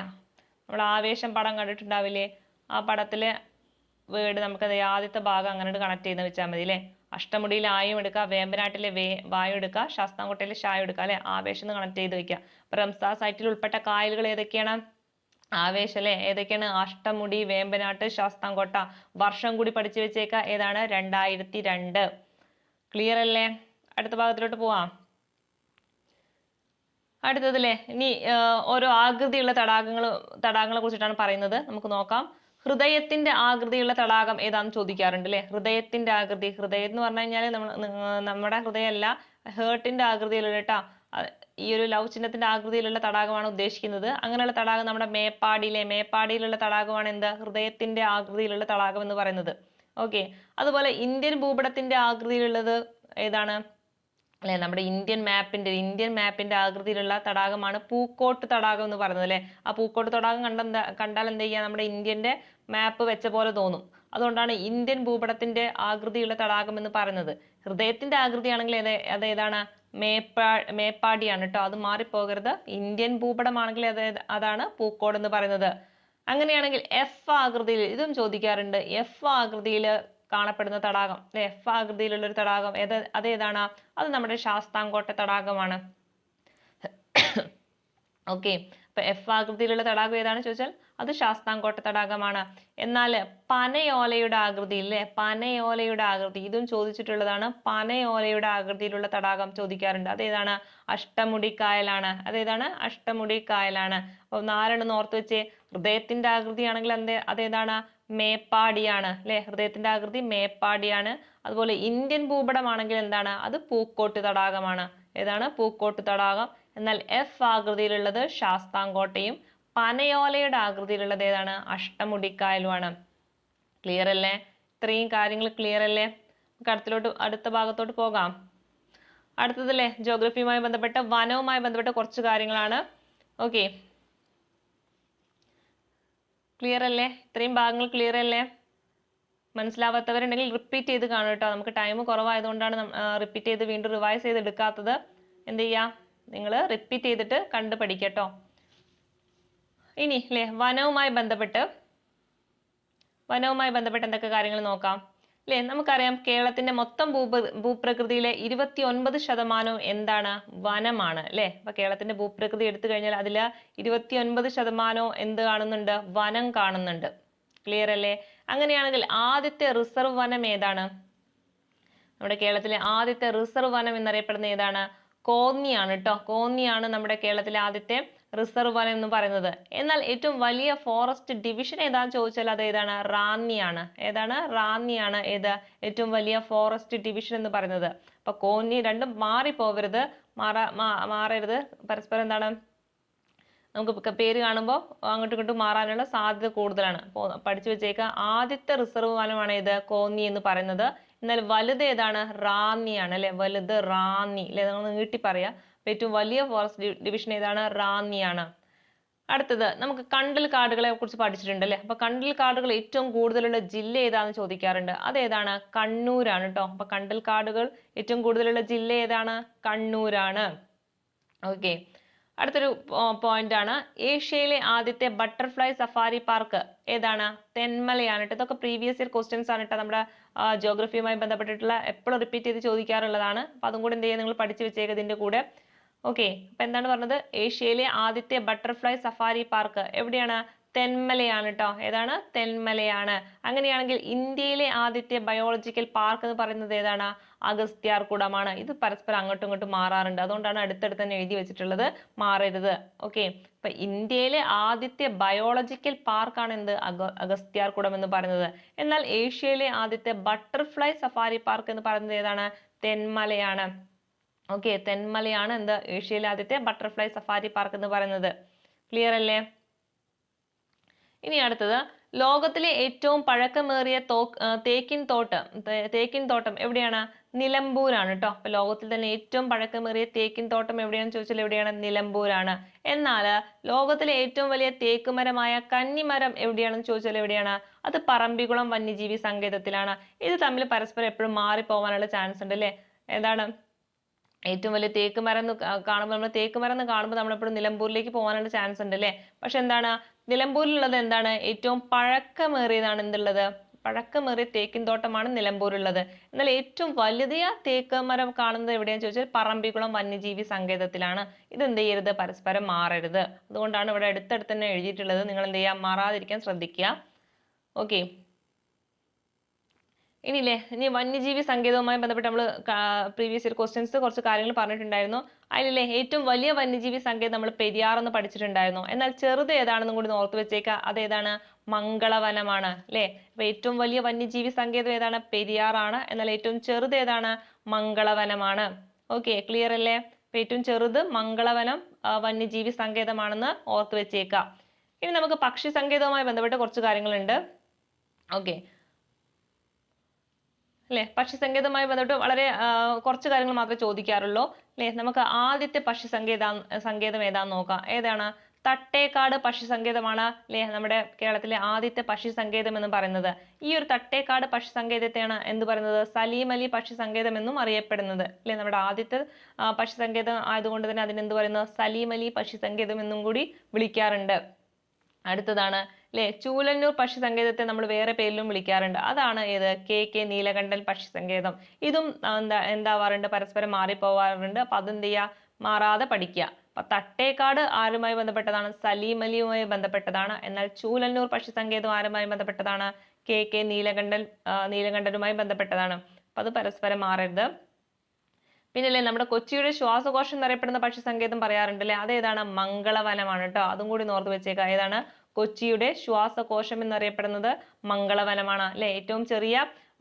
നമ്മൾ ആവേശം പടം കണ്ടിട്ടുണ്ടാവില്ലേ? ആ പടത്തിലെ വേർഡ് നമുക്കത് ആദ്യത്തെ ഭാഗം അങ്ങനെ കണക്ട് ചെയ്ത് വെച്ചാൽ മതി അല്ലേ? അഷ്ടമുടിയിൽ ആയും എടുക്കുക, വേമ്പനാട്ടിലെ വായു എടുക്കുക, ശാസ്താംകോട്ടയിലെ ഷായും എടുക്കുക അല്ലെ? ആവേശം കണക്ട് ചെയ്ത് വെക്കുക. അപ്പൊ റംസാർ സൈറ്റിൽ ഉൾപ്പെട്ട കായലുകൾ ഏതൊക്കെയാണ്? ആവേശം അല്ലെ? ഏതൊക്കെയാണ്? അഷ്ടമുടി, വേമ്പനാട്ട്, ശാസ്താംകോട്ട. വർഷം കൂടി പഠിച്ചു വെച്ചേക്ക. ഏതാണ്? 2002. ക്ലിയർ അല്ലേ? അടുത്ത ഭാഗത്തിലോട്ട് പോവാം. അടുത്തതല്ലേ ഇനി ഓരോ ആകൃതിയുള്ള തടാകങ്ങളെ കുറിച്ചിട്ടാണ് പറയുന്നത്. നമുക്ക് നോക്കാം. ഹൃദയത്തിന്റെ ആകൃതിയുള്ള തടാകം ഏതാന്ന് ചോദിക്കാറുണ്ട് അല്ലെ? ഹൃദയത്തിന്റെ ആകൃതി. ഹൃദയം എന്ന് പറഞ്ഞു കഴിഞ്ഞാൽ നമ്മുടെ ഹൃദയമല്ല, ഹേർട്ടിന്റെ ആകൃതിയിലുള്ള കേട്ടാ. ഈ ഒരു ലവ് ചിഹ്നത്തിന്റെ ആകൃതിയിലുള്ള തടാകമാണ് ഉദ്ദേശിക്കുന്നത്. അങ്ങനെയുള്ള തടാകം നമ്മുടെ മേപ്പാടിയിലുള്ള തടാകമാണ് എന്ത്? ഹൃദയത്തിന്റെ ആകൃതിയിലുള്ള തടാകം എന്ന് പറയുന്നത്. ഓക്കെ, അതുപോലെ ഇന്ത്യൻ ഭൂപടത്തിന്റെ ആകൃതിയിലുള്ളത് ഏതാണ്? അല്ലെ? നമ്മുടെ ഇന്ത്യൻ മാപ്പിന്റെ ആകൃതിയിലുള്ള തടാകമാണ് പൂക്കോട്ട് തടാകം എന്ന് പറയുന്നത് അല്ലെ? ആ പൂക്കോട്ട് തടാകം കണ്ടാൽ എന്ത് ചെയ്യുക? നമ്മുടെ ഇന്ത്യന്റെ മാപ്പ് വെച്ച പോലെ തോന്നും. അതുകൊണ്ടാണ് ഇന്ത്യൻ ഭൂപടത്തിന്റെ ആകൃതിയുള്ള തടാകം എന്ന് പറയുന്നത്. ഹൃദയത്തിന്റെ ആകൃതി ആണെങ്കിൽ അതേതാണ്? മേപ്പാടിയാണ് കേട്ടോ. അത് മാറിപ്പോകരുത്. ഇന്ത്യൻ ഭൂപടമാണെങ്കിൽ അതാണ് പൂക്കോട് എന്ന് പറയുന്നത്. അങ്ങനെയാണെങ്കിൽ എഫ് ആകൃതിയിൽ, ഇതും ചോദിക്കാറുണ്ട്, എഫ് ആകൃതിയിൽ കാണപ്പെടുന്ന തടാകം, എഫ് ആകൃതിയിലുള്ള ഒരു തടാകം അതേതാണ്? അത് നമ്മുടെ ശാസ്താംകോട്ട തടാകമാണ്. ഓക്കെ, അപ്പൊ എഫ് ആകൃതിയിലുള്ള തടാകം ഏതാണ് ചോദിച്ചാൽ അത് ശാസ്താംകോട്ട തടാകമാണ്. എന്നാൽ പനയോലയുടെ ആകൃതി ഇല്ലേ? പനയോലയുടെ ആകൃതി, ഇതും ചോദിച്ചിട്ടുള്ളതാണ്. പനയോലയുടെ ആകൃതിയിലുള്ള തടാകം ചോദിക്കാറുണ്ട്. അതേതാണ്? അഷ്ടമുടിക്കായലാണ്. അതേതാണ്? അഷ്ടമുടിക്കായലാണ്. അപ്പൊ 4 ഓർത്ത് വെച്ചേ. ഹൃദയത്തിന്റെ ആകൃതിയാണെങ്കിൽ അതേതാണ്? മേപ്പാടിയാണ് അല്ലെ? ഹൃദയത്തിന്റെ ആകൃതി മേപ്പാടിയാണ്. അതുപോലെ ഇന്ത്യൻ ഭൂപടമാണെങ്കിൽ എന്താണ്? അത് പൂക്കോട്ട് തടാകമാണ്. ഏതാണ്? പൂക്കോട്ട് തടാകം. എന്നാൽ എഫ് ആകൃതിയിലുള്ളത് ശാസ്താംകോട്ടയും പനയോലയുടെ ആകൃതിയിലുള്ളത് ഏതാണ്? അഷ്ടമുടിക്കായലുമാണ്. ക്ലിയർ അല്ലേ? ഇത്രയും കാര്യങ്ങൾ ക്ലിയർ അല്ലേ? നമുക്ക് അടുത്ത ഭാഗത്തോട്ട് പോകാം. അടുത്തതല്ലേ ജോഗ്രഫിയുമായി ബന്ധപ്പെട്ട വനവുമായി ബന്ധപ്പെട്ട കുറച്ച് കാര്യങ്ങളാണ്. ഓക്കെ, ക്ലിയർ അല്ലേ? ഇത്രയും ഭാഗങ്ങൾ ക്ലിയർ അല്ലേ? മനസ്സിലാവാത്തവരുണ്ടെങ്കിൽ റിപ്പീറ്റ് ചെയ്ത് കാണും കേട്ടോ. നമുക്ക് ടൈം കുറവായതുകൊണ്ടാണ് റിപ്പീറ്റ് ചെയ്ത് വീണ്ടും റിവൈസ് ചെയ്ത് എടുക്കാത്തത്. എന്ത് ചെയ്യാം, നിങ്ങൾ റിപ്പീറ്റ് ചെയ്തിട്ട് കണ്ട് പഠിക്കട്ടോ. ഇനി അല്ലേ വനവുമായി ബന്ധപ്പെട്ട് എന്തൊക്കെ കാര്യങ്ങൾ നോക്കാം അല്ലേ? നമുക്കറിയാം കേരളത്തിന്റെ മൊത്തം ഭൂപ്രകൃതിയിലെ 29% എന്താണ്? വനമാണ് അല്ലേ? അപ്പൊ കേരളത്തിന്റെ ഭൂപ്രകൃതി എടുത്തു കഴിഞ്ഞാൽ അതിൽ 29% എന്ത് കാണുന്നുണ്ട്? വനം കാണുന്നുണ്ട്. ക്ലിയർ അല്ലേ? അങ്ങനെയാണെങ്കിൽ ആദ്യത്തെ റിസർവ് വനം ഏതാണ്? നമ്മുടെ കേരളത്തിലെ ആദ്യത്തെ റിസർവ് വനം എന്നറിയപ്പെടുന്ന ഏതാണ്? കോന്നിയാണ് കേട്ടോ. കോന്നിയാണ് നമ്മുടെ കേരളത്തിലെ ആദ്യത്തെ റിസർവ് വനം എന്ന് പറയുന്നത്. എന്നാൽ ഏറ്റവും വലിയ ഫോറസ്റ്റ് ഡിവിഷൻ ഏതാന്ന് ചോദിച്ചാൽ അത് ഏതാണ്? റാന്നിയാണ്. ഏതാണ്? റാന്നിയാണ് ഏത് ഏറ്റവും വലിയ ഫോറസ്റ്റ് ഡിവിഷൻ എന്ന് പറയുന്നത്. അപ്പൊ കോന്നി രണ്ടും മാറിപ്പോവരുത്, മാറരുത്. പരസ്പരം എന്താണ്, നമുക്ക് പേര് കാണുമ്പോൾ അങ്ങോട്ടും ഇങ്ങോട്ടും മാറാനുള്ള സാധ്യത കൂടുതലാണ്. അപ്പോൾ പഠിച്ചു വെച്ചേക്കുക, ആദ്യത്തെ റിസർവ് വനമാണ് ഇത് കോന്നി എന്ന് പറയുന്നത്. എന്നാൽ വലുത് ഏതാണ്? റാന്നിയാണ് അല്ലെ? വലുത് റാന്നി അല്ലെ? നമ്മൾ നീട്ടി പറയാ. ഏറ്റവും വലിയ ഫോറസ്റ്റ് ഡിവിഷൻ ഏതാണ്? റാന്നിയാണ്. അടുത്തത് നമുക്ക് കണ്ടൽ കാടുകളെ കുറിച്ച് പഠിച്ചിട്ടുണ്ട് അല്ലെ? അപ്പൊ കണ്ടൽ കാടുകൾ ഏറ്റവും കൂടുതലുള്ള ജില്ല ഏതാന്ന് ചോദിക്കാറുണ്ട്. അതേതാണ്? കണ്ണൂരാണ് കേട്ടോ. അപ്പൊ കണ്ടൽ കാടുകൾ ഏറ്റവും കൂടുതലുള്ള ജില്ല ഏതാണ്? കണ്ണൂരാണ്. ഓക്കെ. അടുത്തൊരു പോയിന്റ് ആണ്, ഏഷ്യയിലെ ആദ്യത്തെ ബട്ടർഫ്ലൈ സഫാരി പാർക്ക് ഏതാണ്? തെന്മലയാണ് കേട്ടോ. ഇതൊക്കെ പ്രീവിയസ് ഇയർ ക്വസ്റ്റ്യൻസ് ആണ് കേട്ടോ. നമ്മുടെ ജോഗ്രഫിയുമായി ബന്ധപ്പെട്ടിട്ടുള്ള എപ്പോഴും റിപ്പീറ്റ് ചെയ്ത് ചോദിക്കാറുള്ളതാണ്. അപ്പൊ അതും കൂടെ എന്ത് ചെയ്യുക, നിങ്ങൾ പഠിച്ചു വെച്ചേക്കുക ഇതിന്റെ കൂടെ. ഓക്കെ. അപ്പൊ എന്താണ് പറഞ്ഞത്? ഏഷ്യയിലെ ആദ്യത്തെ ബട്ടർഫ്ലൈ സഫാരി പാർക്ക് എവിടെയാണ്? തെന്മലയാണ് കേട്ടോ. ഏതാണ്? തെന്മലയാണ്. അങ്ങനെയാണെങ്കിൽ ഇന്ത്യയിലെ ആദ്യത്തെ ബയോളജിക്കൽ പാർക്ക് എന്ന് പറയുന്നത് ഏതാണ്? അഗസ്ത്യാർകൂടമാണ്. ഇത് പരസ്പരം അങ്ങോട്ടും ഇങ്ങോട്ടും മാറാറുണ്ട്, അതുകൊണ്ടാണ് അടുത്തടുത്ത് തന്നെ എഴുതി വെച്ചിട്ടുള്ളത്, മാറരുത്. ഓക്കെ. അപ്പൊ ഇന്ത്യയിലെ ആദ്യത്തെ ബയോളജിക്കൽ പാർക്കാണ് എന്ത്? അഗസ്ത്യാർകൂടം എന്ന് പറയുന്നത്. എന്നാൽ ഏഷ്യയിലെ ആദ്യത്തെ ബട്ടർഫ്ലൈ സഫാരി പാർക്ക് എന്ന് പറയുന്നത് ഏതാണ്? തെന്മലയാണ്. ഓക്കെ. തെന്മലയാണ് എന്ത്? ഏഷ്യയിലെ ആദ്യത്തെ ബട്ടർഫ്ലൈ സഫാരി പാർക്ക് എന്ന് പറയുന്നത്. ക്ലിയർ അല്ലേ? ഇനി അടുത്തത്, ലോകത്തിലെ ഏറ്റവും പഴക്കമേറിയ തേക്കിൻ തോട്ടം എവിടെയാണ്? നിലമ്പൂരാണ് കേട്ടോ. അപ്പൊ ലോകത്തിൽ തന്നെ ഏറ്റവും പഴക്കമേറിയ തേക്കിൻ തോട്ടം എവിടെയാണെന്ന് ചോദിച്ചാൽ എവിടെയാണ്? നിലമ്പൂരാണ്. എന്നാൽ ലോകത്തിലെ ഏറ്റവും വലിയ തേക്ക് മരമായ കന്നിമരം എവിടെയാണെന്ന് ചോദിച്ചാൽ എവിടെയാണ്? അത് പറമ്പിക്കുളം വന്യജീവി സങ്കേതത്തിലാണ്. ഇത് തമ്മിൽ പരസ്പരം എപ്പോഴും മാറിപ്പോവാനുള്ള ചാൻസ് ഉണ്ട് അല്ലേ? ഏതാണ് ഏറ്റവും വലിയ തേക്ക് മരം കാണുമ്പോൾ നമ്മളെപ്പോഴും നിലമ്പൂരിലേക്ക് പോകാനുള്ള ചാൻസ് ഉണ്ട് അല്ലേ? പക്ഷെ എന്താണ്, നിലമ്പൂരിലുള്ളത് എന്താണ്? ഏറ്റവും പഴക്കമേറിയതാണ് എന്തുള്ളത്? പഴക്കമേറിയ തേക്കിൻ തോട്ടമാണ് നിലമ്പൂരുള്ളത്. എന്നാൽ ഏറ്റവും വലുതിയ തേക്ക് മരം കാണുന്നത് എവിടെയാന്ന് ചോദിച്ചാൽ പറമ്പിക്കുളം വന്യജീവി സങ്കേതത്തിലാണ്. ഇത് എന്ത് ചെയ്യരുത്? പരസ്പരം മാറരുത്. അതുകൊണ്ടാണ് ഇവിടെ അടുത്തടുത്ത് തന്നെ എഴുതിയിട്ടുള്ളത്. നിങ്ങൾ എന്ത് ചെയ്യുക? മാറാതിരിക്കാൻ ശ്രദ്ധിക്കുക. ഓക്കെ. ഇനി വന്യജീവി സങ്കേതവുമായി ബന്ധപ്പെട്ട് നമ്മൾ പ്രീവിയസ് ഇയർ ക്വസ്റ്റ്യൻസ് കുറച്ച് കാര്യങ്ങൾ പറഞ്ഞിട്ടുണ്ടായിരുന്നു. അതിലെ ഏറ്റവും വലിയ വന്യജീവി സങ്കേതം നമ്മൾ പെരിയാർ എന്ന് പഠിച്ചിട്ടുണ്ടായിരുന്നു. എന്നാൽ ചെറുത് ഏതാണെന്നും കൂടി ഓർത്ത് വെച്ചേക്കുക. അതേതാണ്? മംഗളവനമാണ് അല്ലെ? അപ്പൊ ഏറ്റവും വലിയ വന്യജീവി സങ്കേതം ഏതാണ്? പെരിയാർ ആണ്. എന്നാൽ ഏറ്റവും ചെറുത് ഏതാണ്? മംഗളവനമാണ്. ഓക്കെ. ക്ലിയർ അല്ലേ? അപ്പൊ ഏറ്റവും ചെറുത് മംഗളവനം വന്യജീവി സങ്കേതമാണെന്ന് ഓർത്ത് വെച്ചേക്കാം. ഇനി നമുക്ക് പക്ഷി സങ്കേതവുമായി ബന്ധപ്പെട്ട് കുറച്ച് കാര്യങ്ങളുണ്ട്. ഓക്കെ അല്ലെ? പക്ഷി സങ്കേതവുമായി ബന്ധപ്പെട്ട് വളരെ കുറച്ച് കാര്യങ്ങൾ മാത്രമേ ചോദിക്കാറുള്ളൂ അല്ലെ? നമുക്ക് ആദ്യത്തെ പക്ഷി സങ്കേതം ഏതാന്ന് നോക്കാം. ഏതാണ്? തട്ടേക്കാട് പക്ഷി സങ്കേതമാണ് അല്ലെ? നമ്മുടെ കേരളത്തിലെ ആദ്യത്തെ പക്ഷി സങ്കേതം എന്ന് പറയുന്നത്. ഈ ഒരു തട്ടേക്കാട് പക്ഷി സങ്കേതത്തെയാണ് എന്ത് പറയുന്നത്? സലീം അലി പക്ഷി സങ്കേതം എന്നും അറിയപ്പെടുന്നത് അല്ലെ? നമ്മുടെ ആദ്യത്തെ പക്ഷി സങ്കേതം ആയതുകൊണ്ട് തന്നെ അതിനെന്ത് പറയുന്നത്? സലീം അലി പക്ഷി സങ്കേതം എന്നും കൂടി വിളിക്കാറുണ്ട്. അടുത്തതാണ് അല്ലെ? ചൂലന്നൂർ പക്ഷി സങ്കേതത്തെ നമ്മൾ വേറെ പേരിലും വിളിക്കാറുണ്ട്. അതാണ് ഏത്? KK നീലകണ്ഠൻ പക്ഷി സങ്കേതം. ഇതും എന്താവാറുണ്ട്? പരസ്പരം മാറിപ്പോവാറുണ്ട്. അപ്പൊ അതെന്ത് ചെയ്യുക? മാറാതെ പഠിക്കുക. അപ്പൊ തട്ടേക്കാട് ആരുമായി ബന്ധപ്പെട്ടതാണ്? സലീം അലിയുമായി ബന്ധപ്പെട്ടതാണ്. എന്നാൽ ചൂലന്നൂർ പക്ഷി സങ്കേതം ആരുമായി ബന്ധപ്പെട്ടതാണ്? KK നീലകണ്ഠനുമായി ബന്ധപ്പെട്ടതാണ്. അപ്പൊ അത് പരസ്പരം മാറരുത്. പിന്നല്ലേ നമ്മുടെ കൊച്ചിയുടെ ശ്വാസകോശം എന്നറിയപ്പെടുന്ന പക്ഷി സങ്കേതം പറയാറുണ്ട് അല്ലെ? അതേതാണ്? മംഗളവനമാണ് കേട്ടോ. അതും കൂടി ഓർത്ത് വെച്ചേക്കുക. ഏതാണ്? കൊച്ചിയുടെ ശ്വാസകോശം എന്നറിയപ്പെടുന്നത് മംഗളവനമാണ് അല്ലെ? ഏറ്റവും ചെറിയ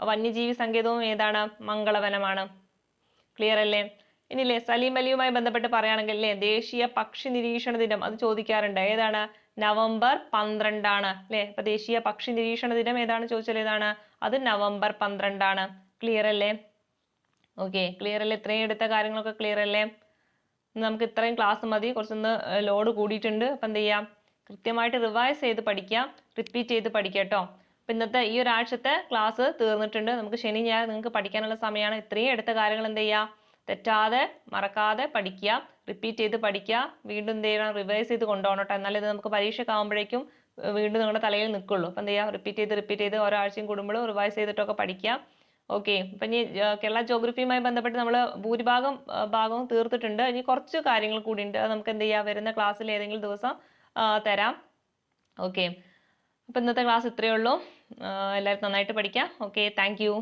വന്യജീവി സങ്കേതവും ഏതാണ്? മംഗളവനമാണ്. ക്ലിയർ അല്ലേ? ഇനിയില്ലേ സലീം അലിയുമായി ബന്ധപ്പെട്ട് പറയുകയാണെങ്കിൽ അല്ലെ, ദേശീയ പക്ഷി നിരീക്ഷണ ദിനം അത് ചോദിക്കാറുണ്ട്. ഏതാണ്? നവംബർ 12 ആണ് അല്ലെ? അപ്പൊ ദേശീയ പക്ഷി നിരീക്ഷണ ദിനം ഏതാണ് ചോദിച്ചാൽ ഏതാണ്? അത് നവംബർ 12 ആണ്. ക്ലിയർ അല്ലേ? ഓക്കെ. ക്ലിയർ അല്ലേ? ഇത്രയും എടുത്ത കാര്യങ്ങളൊക്കെ ക്ലിയർ അല്ലേ? നമുക്ക് ഇത്രയും ക്ലാസ് മതി. കുറച്ചൊന്ന് ലോഡ് കൂടിയിട്ടുണ്ട്. അപ്പൊ എന്ത് ചെയ്യാം? കൃത്യമായിട്ട് റിവൈസ് ചെയ്ത് പഠിക്കാം. റിപ്പീറ്റ് ചെയ്ത് പഠിക്കുക കേട്ടോ. അപ്പം ഇന്നത്തെ ഈ ഒരാഴ്ചത്തെ ക്ലാസ് തീർന്നിട്ടുണ്ട്. നമുക്ക് ശനി ഞായർ നിങ്ങൾക്ക് പഠിക്കാനുള്ള സമയമാണ്. ഇത്രയും എടുത്ത കാര്യങ്ങൾ എന്ത് ചെയ്യുക, തെറ്റാതെ മറക്കാതെ പഠിക്കുക, റിപ്പീറ്റ് ചെയ്ത് പഠിക്കുക, വീണ്ടും എന്ത് ചെയ്യണം, റിവൈസ് ചെയ്ത് കൊണ്ടുപോകണം കേട്ടോ. എന്നാലേ ഇത് നമുക്ക് പരീക്ഷയ്ക്ക് ആകുമ്പോഴേക്കും വീണ്ടും നിങ്ങളുടെ തലയിൽ നിൽക്കുള്ളൂ. അപ്പം എന്ത് ചെയ്യുക, റിപ്പീറ്റ് ചെയ്ത് ഓരോ ആഴ്ചയും കൂടുമ്പോഴും റിവൈസ് ചെയ്തിട്ടൊക്കെ പഠിക്കുക. ഓക്കെ, അപ്പം ഇനി കേരള ജോഗ്രഫിയുമായി ബന്ധപ്പെട്ട് നമ്മൾ ഭൂരിഭാഗം ഭാഗവും തീർത്തിട്ടുണ്ട്. ഇനി കുറച്ച് കാര്യങ്ങൾ കൂടി ഉണ്ട്. അത് നമുക്ക് എന്ത് ചെയ്യാം, വരുന്ന ക്ലാസ്സിൽ ഏതെങ്കിലും ദിവസം തരാം. ഓക്കെ, അപ്പം ഇന്നത്തെ ക്ലാസ് ഇത്രയേ ഉള്ളൂ. എല്ലാവരും നന്നായിട്ട് പഠിക്കാം. Okay, thank you.